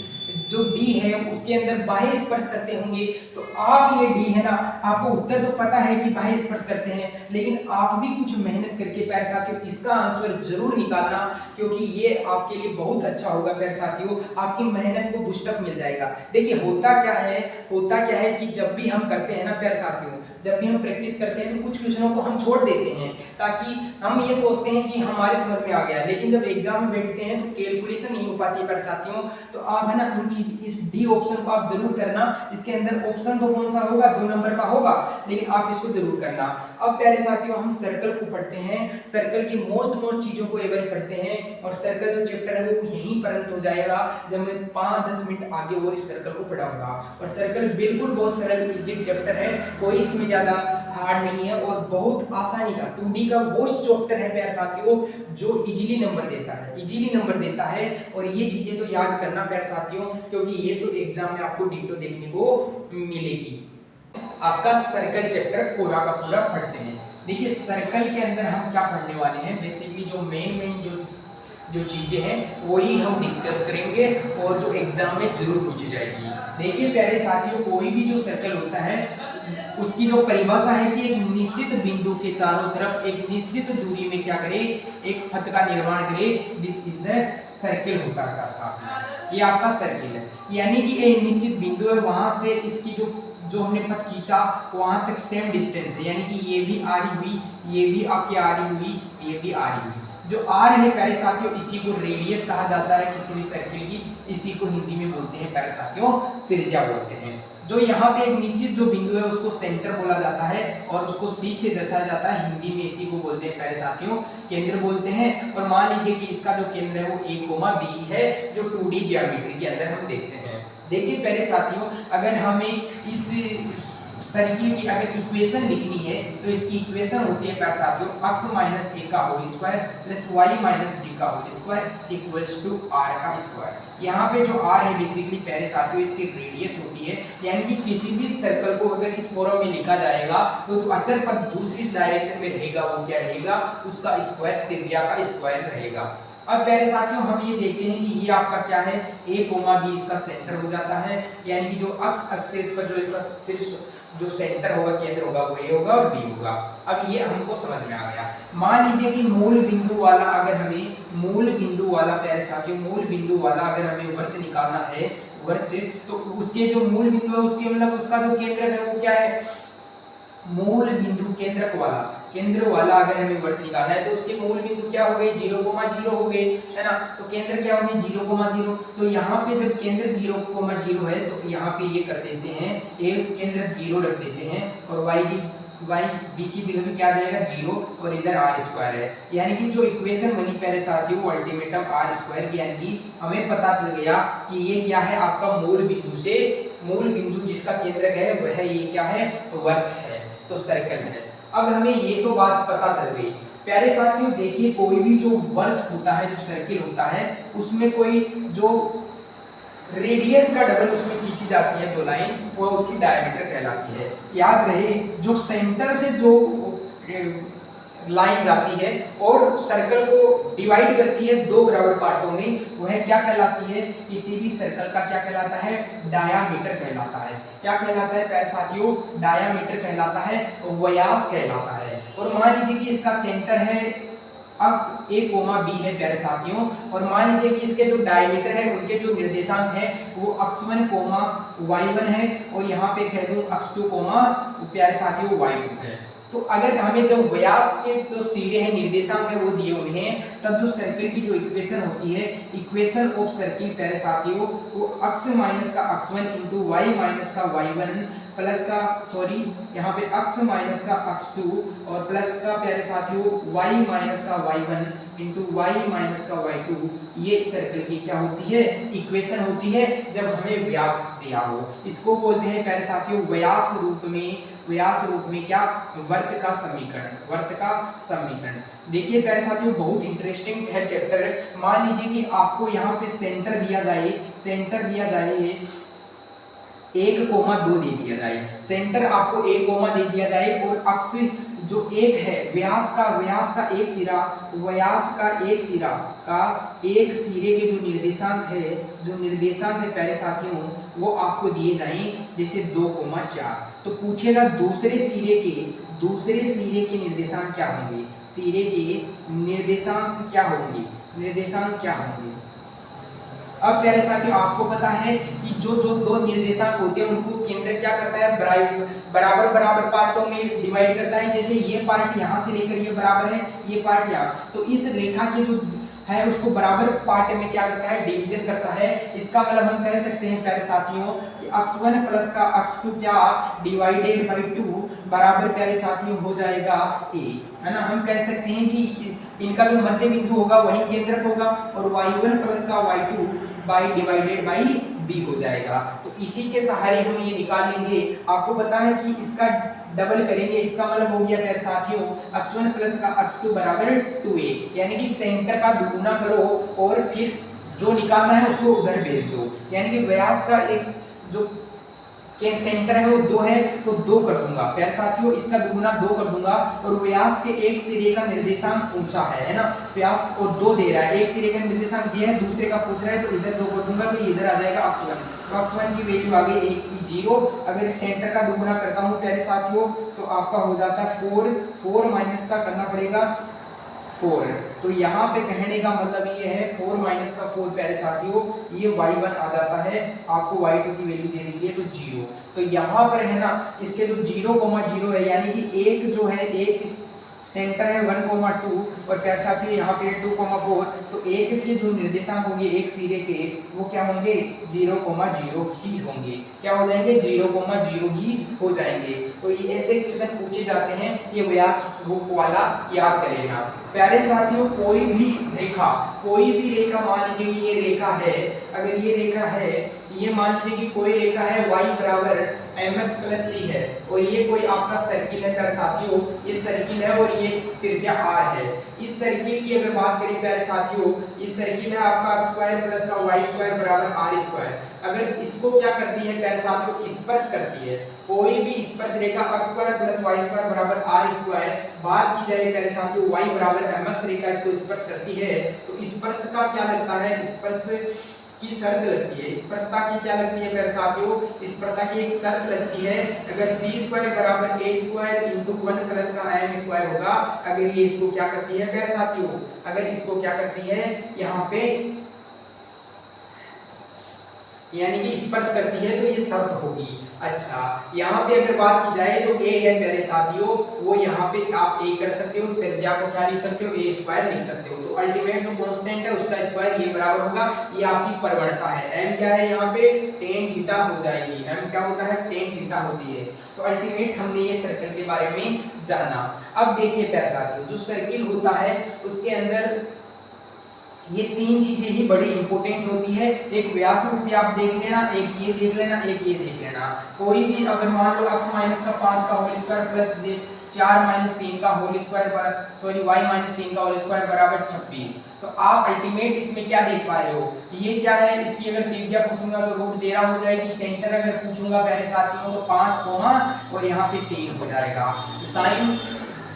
जो D है उसके अंदर बाह्य स्पर्श करते होंगे। तो आप ये D है ना, आपको उत्तर तो पता है कि बाह्य स्पर्श करते हैं, लेकिन आप भी कुछ मेहनत करके प्यारे साथियों इसका आंसर जरूर निकालना, क्योंकि ये आपके लिए बहुत अच्छा होगा प्यारे साथियों, आपकी मेहनत को बुस्टअप मिल जाएगा। देखिए होता क्या है कि जब भी हम करते हैं ना प्यारे साथियों, जब भी हम प्रैक्टिस करते हैं तो कुछ क्वेश्चनों को हम छोड़ देते हैं, ताकि हम ये सोचते हैं कि हमारे समझ में आ गया, लेकिन जब एग्जाम में बैठते हैं तो कैलकुलेशन नहीं हो पाती है प्यारे साथियों। तो आप है ना इस डी ऑप्शन को आप जरूर करना। इसके अंदर ऑप्शन तो कौन सा होगा, 2 नंबर का होगा, लेकिन आप इसको जरूर करना। अब प्यारे साथियों हम सर्कल को पढ़ते हैं, सर्कल की मोस्ट चीजों को एक बार पढ़ते हैं, और सर्कल जो चैप्टर है वो यहीं पर अंत हो जाएगा जब मैं 5-10 मिनट आगे और इस सर्कल को पढ़ाऊंगा। और सर्कल बिल्कुल बहुत सरल इजी चैप्टर है, कोई इसमें ज्यादा हार्ड नहीं है और बहुत आसानी का 2D का वो चैप्टर है प्यारे साथियों जो इजीली नंबर देता है और ये चीजें तो याद करना प्यारे साथियों, क्योंकि ये तो एग्जाम में आपको डिटो देखने को मिलेगी। आपका सर्कल चैप्टर पूरा का पूरा पढ़ते हैं। देखिए सर्कल के अंदर हम क्या पढ़ने वाले हैं, बेसिकली जो मेन जो चीजें हैं वही हम डिस्कस करेंगे और जो एग्जाम में जरूर पूछी जाएगी। देखिए प्यारे साथियों, कोई भी जो सर्कल होता है उसकी जो परिभाषा है कि एक निश्चित बिंदु के चारों तरफ एक निश्चित दूरी में क्या करे, एक पथ का निर्माण करे। दिस इज द सर्कल होता है साथ, ये आपका सर्कल है, यानी कि एक निश्चित बिंदु है, वहां से इसकी जो हमने पथ खींचा वहां तक सेम डिस्टेंस है, यानी कि ये भी आ रही हुई, ये भी आपकी आ रही हुई, ये भी आ रही हुई। जो आर है प्यारे साथियों इसी को रेडियस कहा जाता है किसी भी सर्कल की, इसी को हिंदी में बोलते हैं प्यारे साथियों त्रिज्या बोलते हैं। जो यहाँ पे एक निश्चित जो बिंदु है उसको सेंटर बोला जाता है और उसको सी से दर्शाया जाता है, हिंदी में इसी को बोलते हैं प्यारे साथियों केंद्र बोलते हैं। और मान लीजिए कि इसका जो केंद्र है वो a, b है, जो 2D ज्योमेट्री के अंदर हम देखते हैं। देखिए प्यारे साथियों, अगर हमें इस सर्किल की अगर इक्वेशन लिखनी है तो इसकी इक्वेशन होती है प्यारे साथियों x माइनस a का whole square plus y minus b का whole square equals to r का स्क्वायर। यहाँ पे जो r है बेसिकली प्यारे साथियों इसकी रेडियस होती है, यानी कि किसी भी सर्कल को अगर इस फॉर्म में लिखा जाएगा तो जो अचर पथ दूसरी डायरेक्शन में रहेगा वो क्या रहेगा, उसका स्क्वायर त्रिज्या का स्क्वायर रहेगा। अब प्यारे साथियों हम ये देखते हैं कि ये आपका क्या है a, b इसका सेंटर हो जाता है, यानी कि जो अक्ष एक्सिस पर जो इसका शीर्ष जो सेंटर होगा केंद्र होगा वो a होगा और b होगा। अब ये हमको समझ में आ गया। मान लीजिए कि मूल बिंदु वाला अगर हमें मूल बिंदु वाला प्यारे साथियों मूल बिंदु वाला अगर हमें वृत्त निकालना है, वृत्त, तो उसके जो मूल बिंदु है उसके मतलब उसका जो केंद्र है वो क्या है, मूल बिंदु केंद्र वाला अगर हमें वृत्त निकालना है तो उसके मूल बिंदु क्या हो गए 0,0 हो गए, है ना। तो केंद्र क्या होंगे 0,0। तो यहाँ पे जब केंद्र 0,0 है तो यहाँ पे ये कर देते हैं, एक केंद्र 0 रख देते हैं और y b की जगह पे क्या आ जाएगा 0 और इधर r स्क्वायर है, यानी कि जो इक्वेशन बनी प्यारे साथियों वो अल्टीमेटम r स्क्वायर की, यानी कि हमें पता चल गया कि ये क्या है आपका मूल बिंदु जिसका केंद्रक है वह ये क्या है वृत्त है, तो सर्कल है। अब हमें ये तो बात पता चल गई प्यारे साथियों। देखिए कोई भी जो वृत्त होता है, जो सर्किल होता है, उसमें कोई जो रेडियस का डबल उसमें खींची जाती है जो लाइन, वो उसकी डायमीटर कहलाती है। याद रहे जो सेंटर से जो लाइन जाती है और सर्कल को डिवाइड करती है दो बराबर पार्टों में, वह क्या कहलाती है, किसी भी सर्कल का क्या कहलाता है, डायामीटर कहलाता है। क्या कहलाता है प्यारे साथियों, डायामीटर कहलाता है, व्यास कहलाता है। और मान लीजिए कि इसका सेंटर है अब a, b है प्यारे साथियों, और मान लीजिए कि इसके जो डायमीटर है उनके जो निर्देशांक है वो x1, y1 है और यहाँ पे कह दूं x2, प्यारे साथियों y2 है। तो अगर हमें जब व्यास के जो सिरे हैं निर्देशांक है वो दिए हुए हैं, तब जो सर्किल की जो इक्वेशन होती है, इक्वेशन ऑफ सर्किल प्यारे साथियों वो x माइनस का x1 इंटू y माइनस का y1 प्लस का यहाँ पे x माइनस का x2 और प्लस का प्यारे साथियों y माइनस का y1 इंटू y माइनस का y2, ये सर्किल की क्या होती है, इक्वेशन होती है जब हमें व्यास दिया हो। इसको बोलते हैं प्यारे साथियों व्यास रूप में क्या, वर्त का समीकरण। देखिए प्यारे साथियों बहुत इंटरेस्टिंग है चैप्टर है। मान लीजिए कि आपको यहाँ पे सेंटर दिया जाए 1,2 दे दिया जाए, सेंटर आपको 1, दे दिया जाए और अक्ष जो एक है व्यास का एक सिरा का एक सिरे के जो निर्देशांक है प्यारे साथियों वो आपको दिए जाएं जैसे 2,4, तो पूछेगा दूसरे सिरे के निर्देशांक क्या होंगे, सिरे के निर्देशांक क्या होंगे। अब प्यारे साथियों आपको पता है कि जो दो निर्देशांक होते हैं उनको केंद्र क्या करता है, बराबर पार्टों में डिवाइड करता है। जैसे ये पार्ट यहाँ से लेकर ये बराबर है, ये पार्ट यहाँ, तो इस रेखा के जो है उसको बराबर पार्ट में क्या करता है, डिवीजन करता है। इसका मतलब हम कह सकते हैं प्यारे साथियों कि x1 प्लस का x2 क्या डिवाइडेड बाई 2 बराबर प्यारे साथियों हो जाएगा a, है ना। हम कह सकते हैं कि इनका जो मध्य बिंदु होगा वही केंद्रक होगा और y1 प्लस का y2 by divided by b हो जाएगा। तो इसी के सहारे हम ये निकाल लेंगे। आपको पता है कि इसका डबल करेंगे, इसका मतलब हो गया प्यारे साथियों x1 प्लस का x2 बराबर 2a, यानी कि सेंटर का दुगुना करो और फिर जो निकालना है उसको उधर भेज दो, यानी कि व्यास का एक जो के सेंटर है वो 2 है तो 2 कर दूंगा प्यारे साथियों, इसका दुगुना 2 कर दूंगा। और व्यास के एक सिरे का निर्देशांक ऊंचा है ना, व्यास और 2 दे रहा है, एक सिरे का निर्देशांक दिया है, दूसरे का पूछ रहा है, तो इधर 2 कर दूंगा तो इधर आ जाएगा x1, तो x1 की वैल्यू आ गई 1 की 0। अगर सेंटर का दुगुना करता हूं प्यारे साथियों तो आपका हो जाता है 4 माइनस का करना पड़ेगा 4, तो यहाँ पे कहने का मतलब ये है 4 माइनस का 4 प्यारे साथियों ये y1 आ जाता है, आपको y2 की वैल्यू दे रखी है तो 0। तो यहाँ पर है ना इसके जो 0,0 है, यानी कि एक जो है एक सेंटर है 1,2 और प्यारे साथियों यहाँ पे 2,4, तो एक के जो निर्देशांक होंगे एक सिरे के वो क्या होंगे 0,0 ही होंगे, क्या हो जाएंगे 0,0 ही हो जाएंगे। तो ये ऐसे क्वेश्चन पूछे जाते हैं, ये व्यास रूप वाला याद करेगा प्यारे साथियों। कोई भी रेखा मान लीजिए ये रेखा है, अगर ये रेखा है, ये मान लीजिए कि कोई रेखा है y बराबर mx प्लस c है और ये कोई आपका सर्किल है प्यारे साथियों, ये सर्किल है और ये त्रिज्या r है। इस सर्किल की अगर बात करें प्यारे साथियों, ये सर्किल है आपका x स्क्वायर प्लस का y स्क्वायर बराबर r स्क्वायर। अगर इसको क्या करती है प्यारे साथियों स्पर्श करती है, कोई भी स्पर्श रेखा x square plus y square बराबर r स्क्वायर, बात की जाए प्यारे साथियों y बराबर mx रेखा इसको स्पर्श करती है, तो स्पर्श का क्या लगता है, स्पर्श की शर्त लगती है, स्पर्शता की क्या लगती है प्यारे साथियों, स्पर्शता की एक शर्त लगती है, अगर c स्क्वायर बराबर a स्क्वायर इनटू 1 प्लस का m स्क्वायर होगा, अगर ये इसको क्या करती है प्यारे साथियों, अगर इसको क्या करती है यहाँ पे यानी कि स्पर्श करती है तो ये शर्त होगी। अच्छा यहाँ पे अगर बात की जाए जो a है प्यारे साथियों वो यहाँ पे आप a कर सकते हो, त्रिज्या को क्या लिख सकते हो a स्क्वायर लिख सकते हो, तो अल्टीमेट जो कांस्टेंट है उसका स्क्वायर ये बराबर होगा, ये आपकी प्रवणता है, m क्या है यहाँ पे tan थीटा हो जाएगी, m क्या होता है tan थीटा होती है। तो अल्टीमेट हमने ये सर्कल के बारे में जाना। अब देखिए प्यारे साथियों जो सर्किल होता है उसके अंदर ये 3 चीजें ही बड़ी इंपॉर्टेंट होती है, एक व्यास रूप भी आप देख लेना, एक ये देख लेना, एक ये देख लेना। कोई भी अगर मान लो x माइनस का 5 का होल स्क्वायर प्लस 4 माइनस 3 का whole square sorry y minus 3 का होल स्क्वायर बराबर 26, तो आप अल्टीमेट इसमें क्या देख पा रहे हो, ये क्या है, इसकी अगर त्रिज्या पूछूंगा तो रूट 13 हो जाएगी, सेंटर अगर पूछूंगा प्यारे साथियों तो 5 कोमा और यहाँ पे 3 हो जाएगा। तो साइन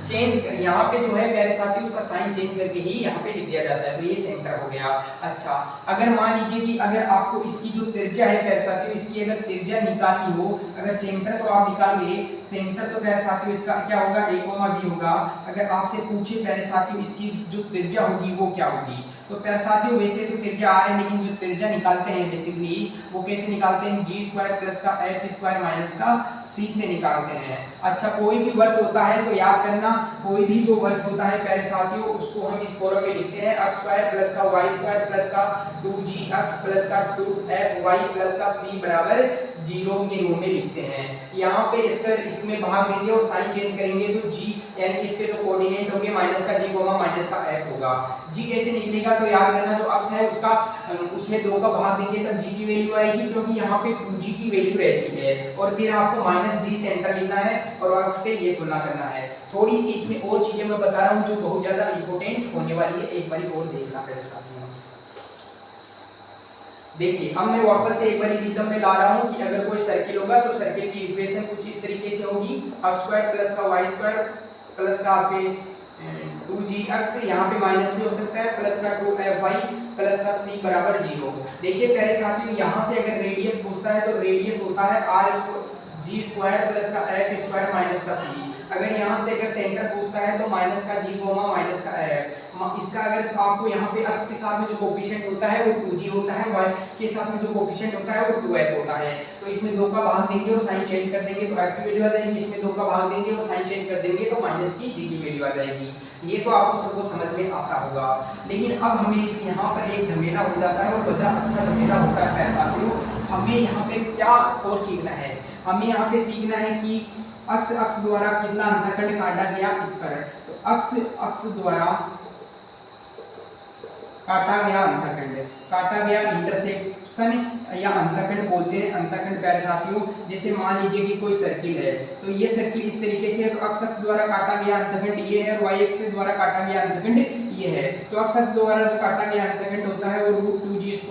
चेंज यहाँ पे जो है प्यारे साथियों उसका साइन चेंज करके ही यहाँ पे लिख दिया जाता है, तो ये सेंटर हो गया। अच्छा अगर मान लीजिए कि अगर आपको इसकी जो त्रिज्या है प्यारे साथियों इसकी अगर त्रिज्या निकालनी हो, अगर सेंटर तो आप निकालोगे, सेंटर तो प्यारे साथियों इसका क्या होगा a, b होगा। अगर आपसे पूछे प्यारे साथियों इसकी जो त्रिज्या होगी वो क्या होगी, तो प्यारे साथियों वैसे तो त्रिज्या आ रही है लेकिन जो त्रिज्या निकालते हैं बेसिकली वो कैसे निकालते हैं, g स्क्वायर प्लस का f स्क्वायर माइनस का c से निकालते हैं। अच्छा कोई भी वर्त होता है तो याद करना, कोई भी जो वर्त होता है प्यारे साथियों उसको हम इस फॉर्म में लिखते हैं x स्क्वायर प्लस का y स्क्वायर प्लस का 2gx प्लस का 2fy प्लस का c बराबर 0 के रूप में लिखते हैं। यहाँ पे इसमें भाग देंगे और साइन चेंज करेंगे तो g यानी कि इसके जो कोऑर्डिनेट होंगे माइनस का g माइनस का f होगा। g कैसे निकलेगा तो याद करना जो अक्ष है उसका उसमें 2 का भाग देंगे तब g की वैल्यू आएगी, क्योंकि यहाँ पे 2g की वैल्यू रहती है और फिर आपको माइनस g सेंटर लिखना है और आपसे ये तुलना करना है। थोड़ी सी इसमें और चीजें मैं बता रहा हूँ जो बहुत ज्यादा इंपॉर्टेंट होने वाली है, एक बार और देखना मेरे साथ में। देखिए अब मैं वापस से एक बार रिदम में ला रहा हूँ कि अगर कोई सर्किल होगा तो सर्किल की इक्वेशन कुछ इस तरीके से होगी, x स्क्वायर प्लस का y स्क्वायर प्लस का आपके 2gx यहाँ पे माइनस भी हो सकता है प्लस का 2fy प्लस का c बराबर 0। देखिए प्यारे साथियों यहाँ से अगर रेडियस पूछता है तो रेडियस होता है g स्क्वायर प्लस का f स्क्वायर माइनस का c। अगर यहाँ से अगर सेंटर पूछता है तो माइनस का g माइनस का f। इसका अगर आपको यहाँ पे x के साथ में जो कोफिशिएंट होता है वो 2g होता है, y के साथ में जो कोफिशिएंट होता है वो 2f होता है। तो इसमें 2 का भाग देंगे और साइन चेंज कर देंगे तो f की वैल्यू आ जाएगी, इसमें 2 का भाग देंगे और साइन चेंज कर देंगे तो माइनस की g की वैल्यू आ जाएगी। ये तो आपको सबको समझ में आता होगा, लेकिन अब हमें इस यहाँ पर एक झमेला हो जाता है और बड़ा अच्छा झमेला होता है साथियों। हमें यहाँ पे क्या और सीखना है, हमें यहाँ पे सीखना है कि अक्ष द्वारा कितना अंतःखंड काटा गया इस पर। तो अक्ष द्वारा काटा गया अंतखंड, काटा गया इंटरसेक्शन या अंतखंड बोलते हैं। अंतखंड प्यारे साथियों, जैसे मान लीजिए कि कोई सर्किल है, तो ये सर्किल इस तरीके से x अक्ष द्वारा काटा गया अंतखंड ये है और y अक्ष द्वारा काटा गया अंतखंड ये है। तो x अक्ष द्वारा जो काटा गया अंतखंड होता है वो √2g²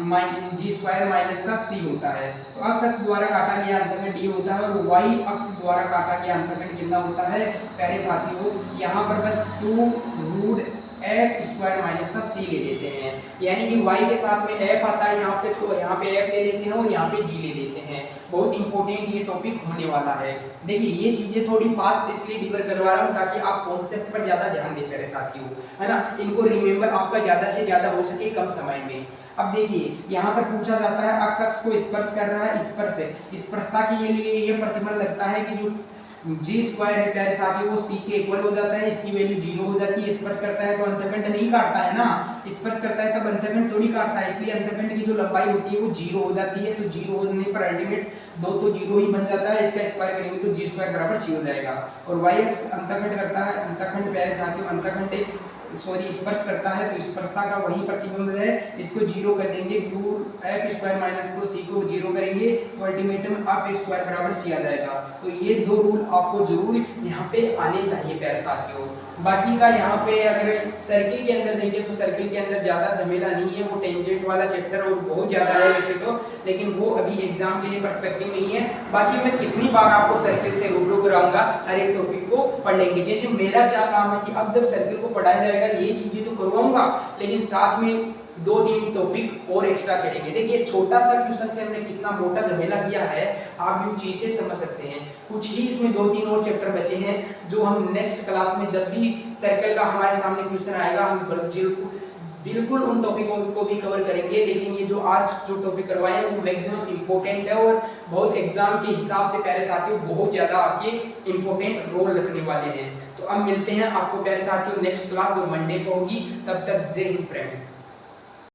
माइनस का c होता है। तो x अक्ष द्वारा काटा गया अंतखंड ये होता है और y अक्ष द्वारा काटा गया अंतखंड कितना होता है प्यारे साथियों, यहाँ पर बस 2√f² माइनस का c ले लेते हैं, यानी कि y के साथ में f आता है यहाँ पे, तो यहाँ पे f ले लेते हैं और यहाँ पे g ले लेते हैं। बहुत इंपॉर्टेंट ये टॉपिक होने वाला है। देखिए ये चीजें थोड़ी फास्ट इसलिए डिवर करवा रहा हूँ ताकि आप कॉन्सेप्ट पर ज्यादा ध्यान देते रहे साथियों, है ना, इनको रिमेंबर आपका ज्यादा से ज्यादा हो सके कम समय में। अब देखिए यहाँ पर पूछा जाता है x अक्ष को स्पर्श कर रहा है, स्पर्शता के लिए ये प्रतिबल लगता है कि जो g² है प्यारे साथियों वो c के इक्वल हो जाता है, इसकी वैल्यू 0 हो जाती है। स्पर्श करता है तो अंतखंड नहीं काटता है ना, स्पर्श करता है तब अंतखंड थोड़ी काटता है, इसलिए अंतखंड की जो लंबाई होती है वो 0 हो जाती है। तो 0 होने पर अल्टीमेट 2 तो 0 ही बन जाता है, इसका स्क्वायर करेंगे तो g² बराबर c हो जाएगा। और y अक्ष अंतखंड करता है, अंतखंड प्यारे साथियों अंतखंड स्पर्श करता है तो स्पर्शता का वही प्रतिबिंब है, इसको 0 कर देंगे, 2f² माइनस को c को 0 करेंगे तो अल्टीमेटम f² बराबर c आ जाएगा। तो ये दो रूल आपको जरूर यहाँ पे आने चाहिए प्यारे साथियों। बाकी का यहाँ पे अगर सर्किल के अंदर देखें तो सर्किल के अंदर ज्यादा झमेला नहीं है, वो टेंजेंट वाला चैप्टर और बहुत ज्यादा है वैसे तो, लेकिन वो अभी एग्जाम के लिए पर्सपेक्टिव नहीं है। बाकी मैं कितनी बार आपको सर्किल से रूबरू कराऊंगा, हर एक टॉपिक को पढ़ लेंगे। जैसे मेरा क्या काम है कि अब जब सर्किल को पढ़ाया जाएगा ये चीजें तो करवाऊंगा, लेकिन साथ में 2-3 टॉपिक और एक्स्ट्रा चढ़ेंगे। देखिए छोटा सा क्वेश्चन से हमने कितना मोटा झमेला किया है, आप यूं चीजें समझ सकते हैं। कुछ ही इसमें 2-3 और चैप्टर बचे हैं जो हम नेक्स्ट क्लास में जब भी सर्कल का हमारे सामने क्वेश्चन आएगा हम बिल्कुल उन टॉपिकों को भी कवर करेंगे। लेकिन ये जो आज जो टॉपिक करवाए हैं वो मैक्सिमम इंपॉर्टेंट है और बहुत एग्जाम के हिसाब से प्यारे साथियों बहुत ज्यादा आपके इंपॉर्टेंट रोल रखने वाले हैं। तो अब मिलते हैं आपको प्यारे साथियों नेक्स्ट क्लास जो मंडे को होगी। तब तक जय हिंद फ्रेंड्स।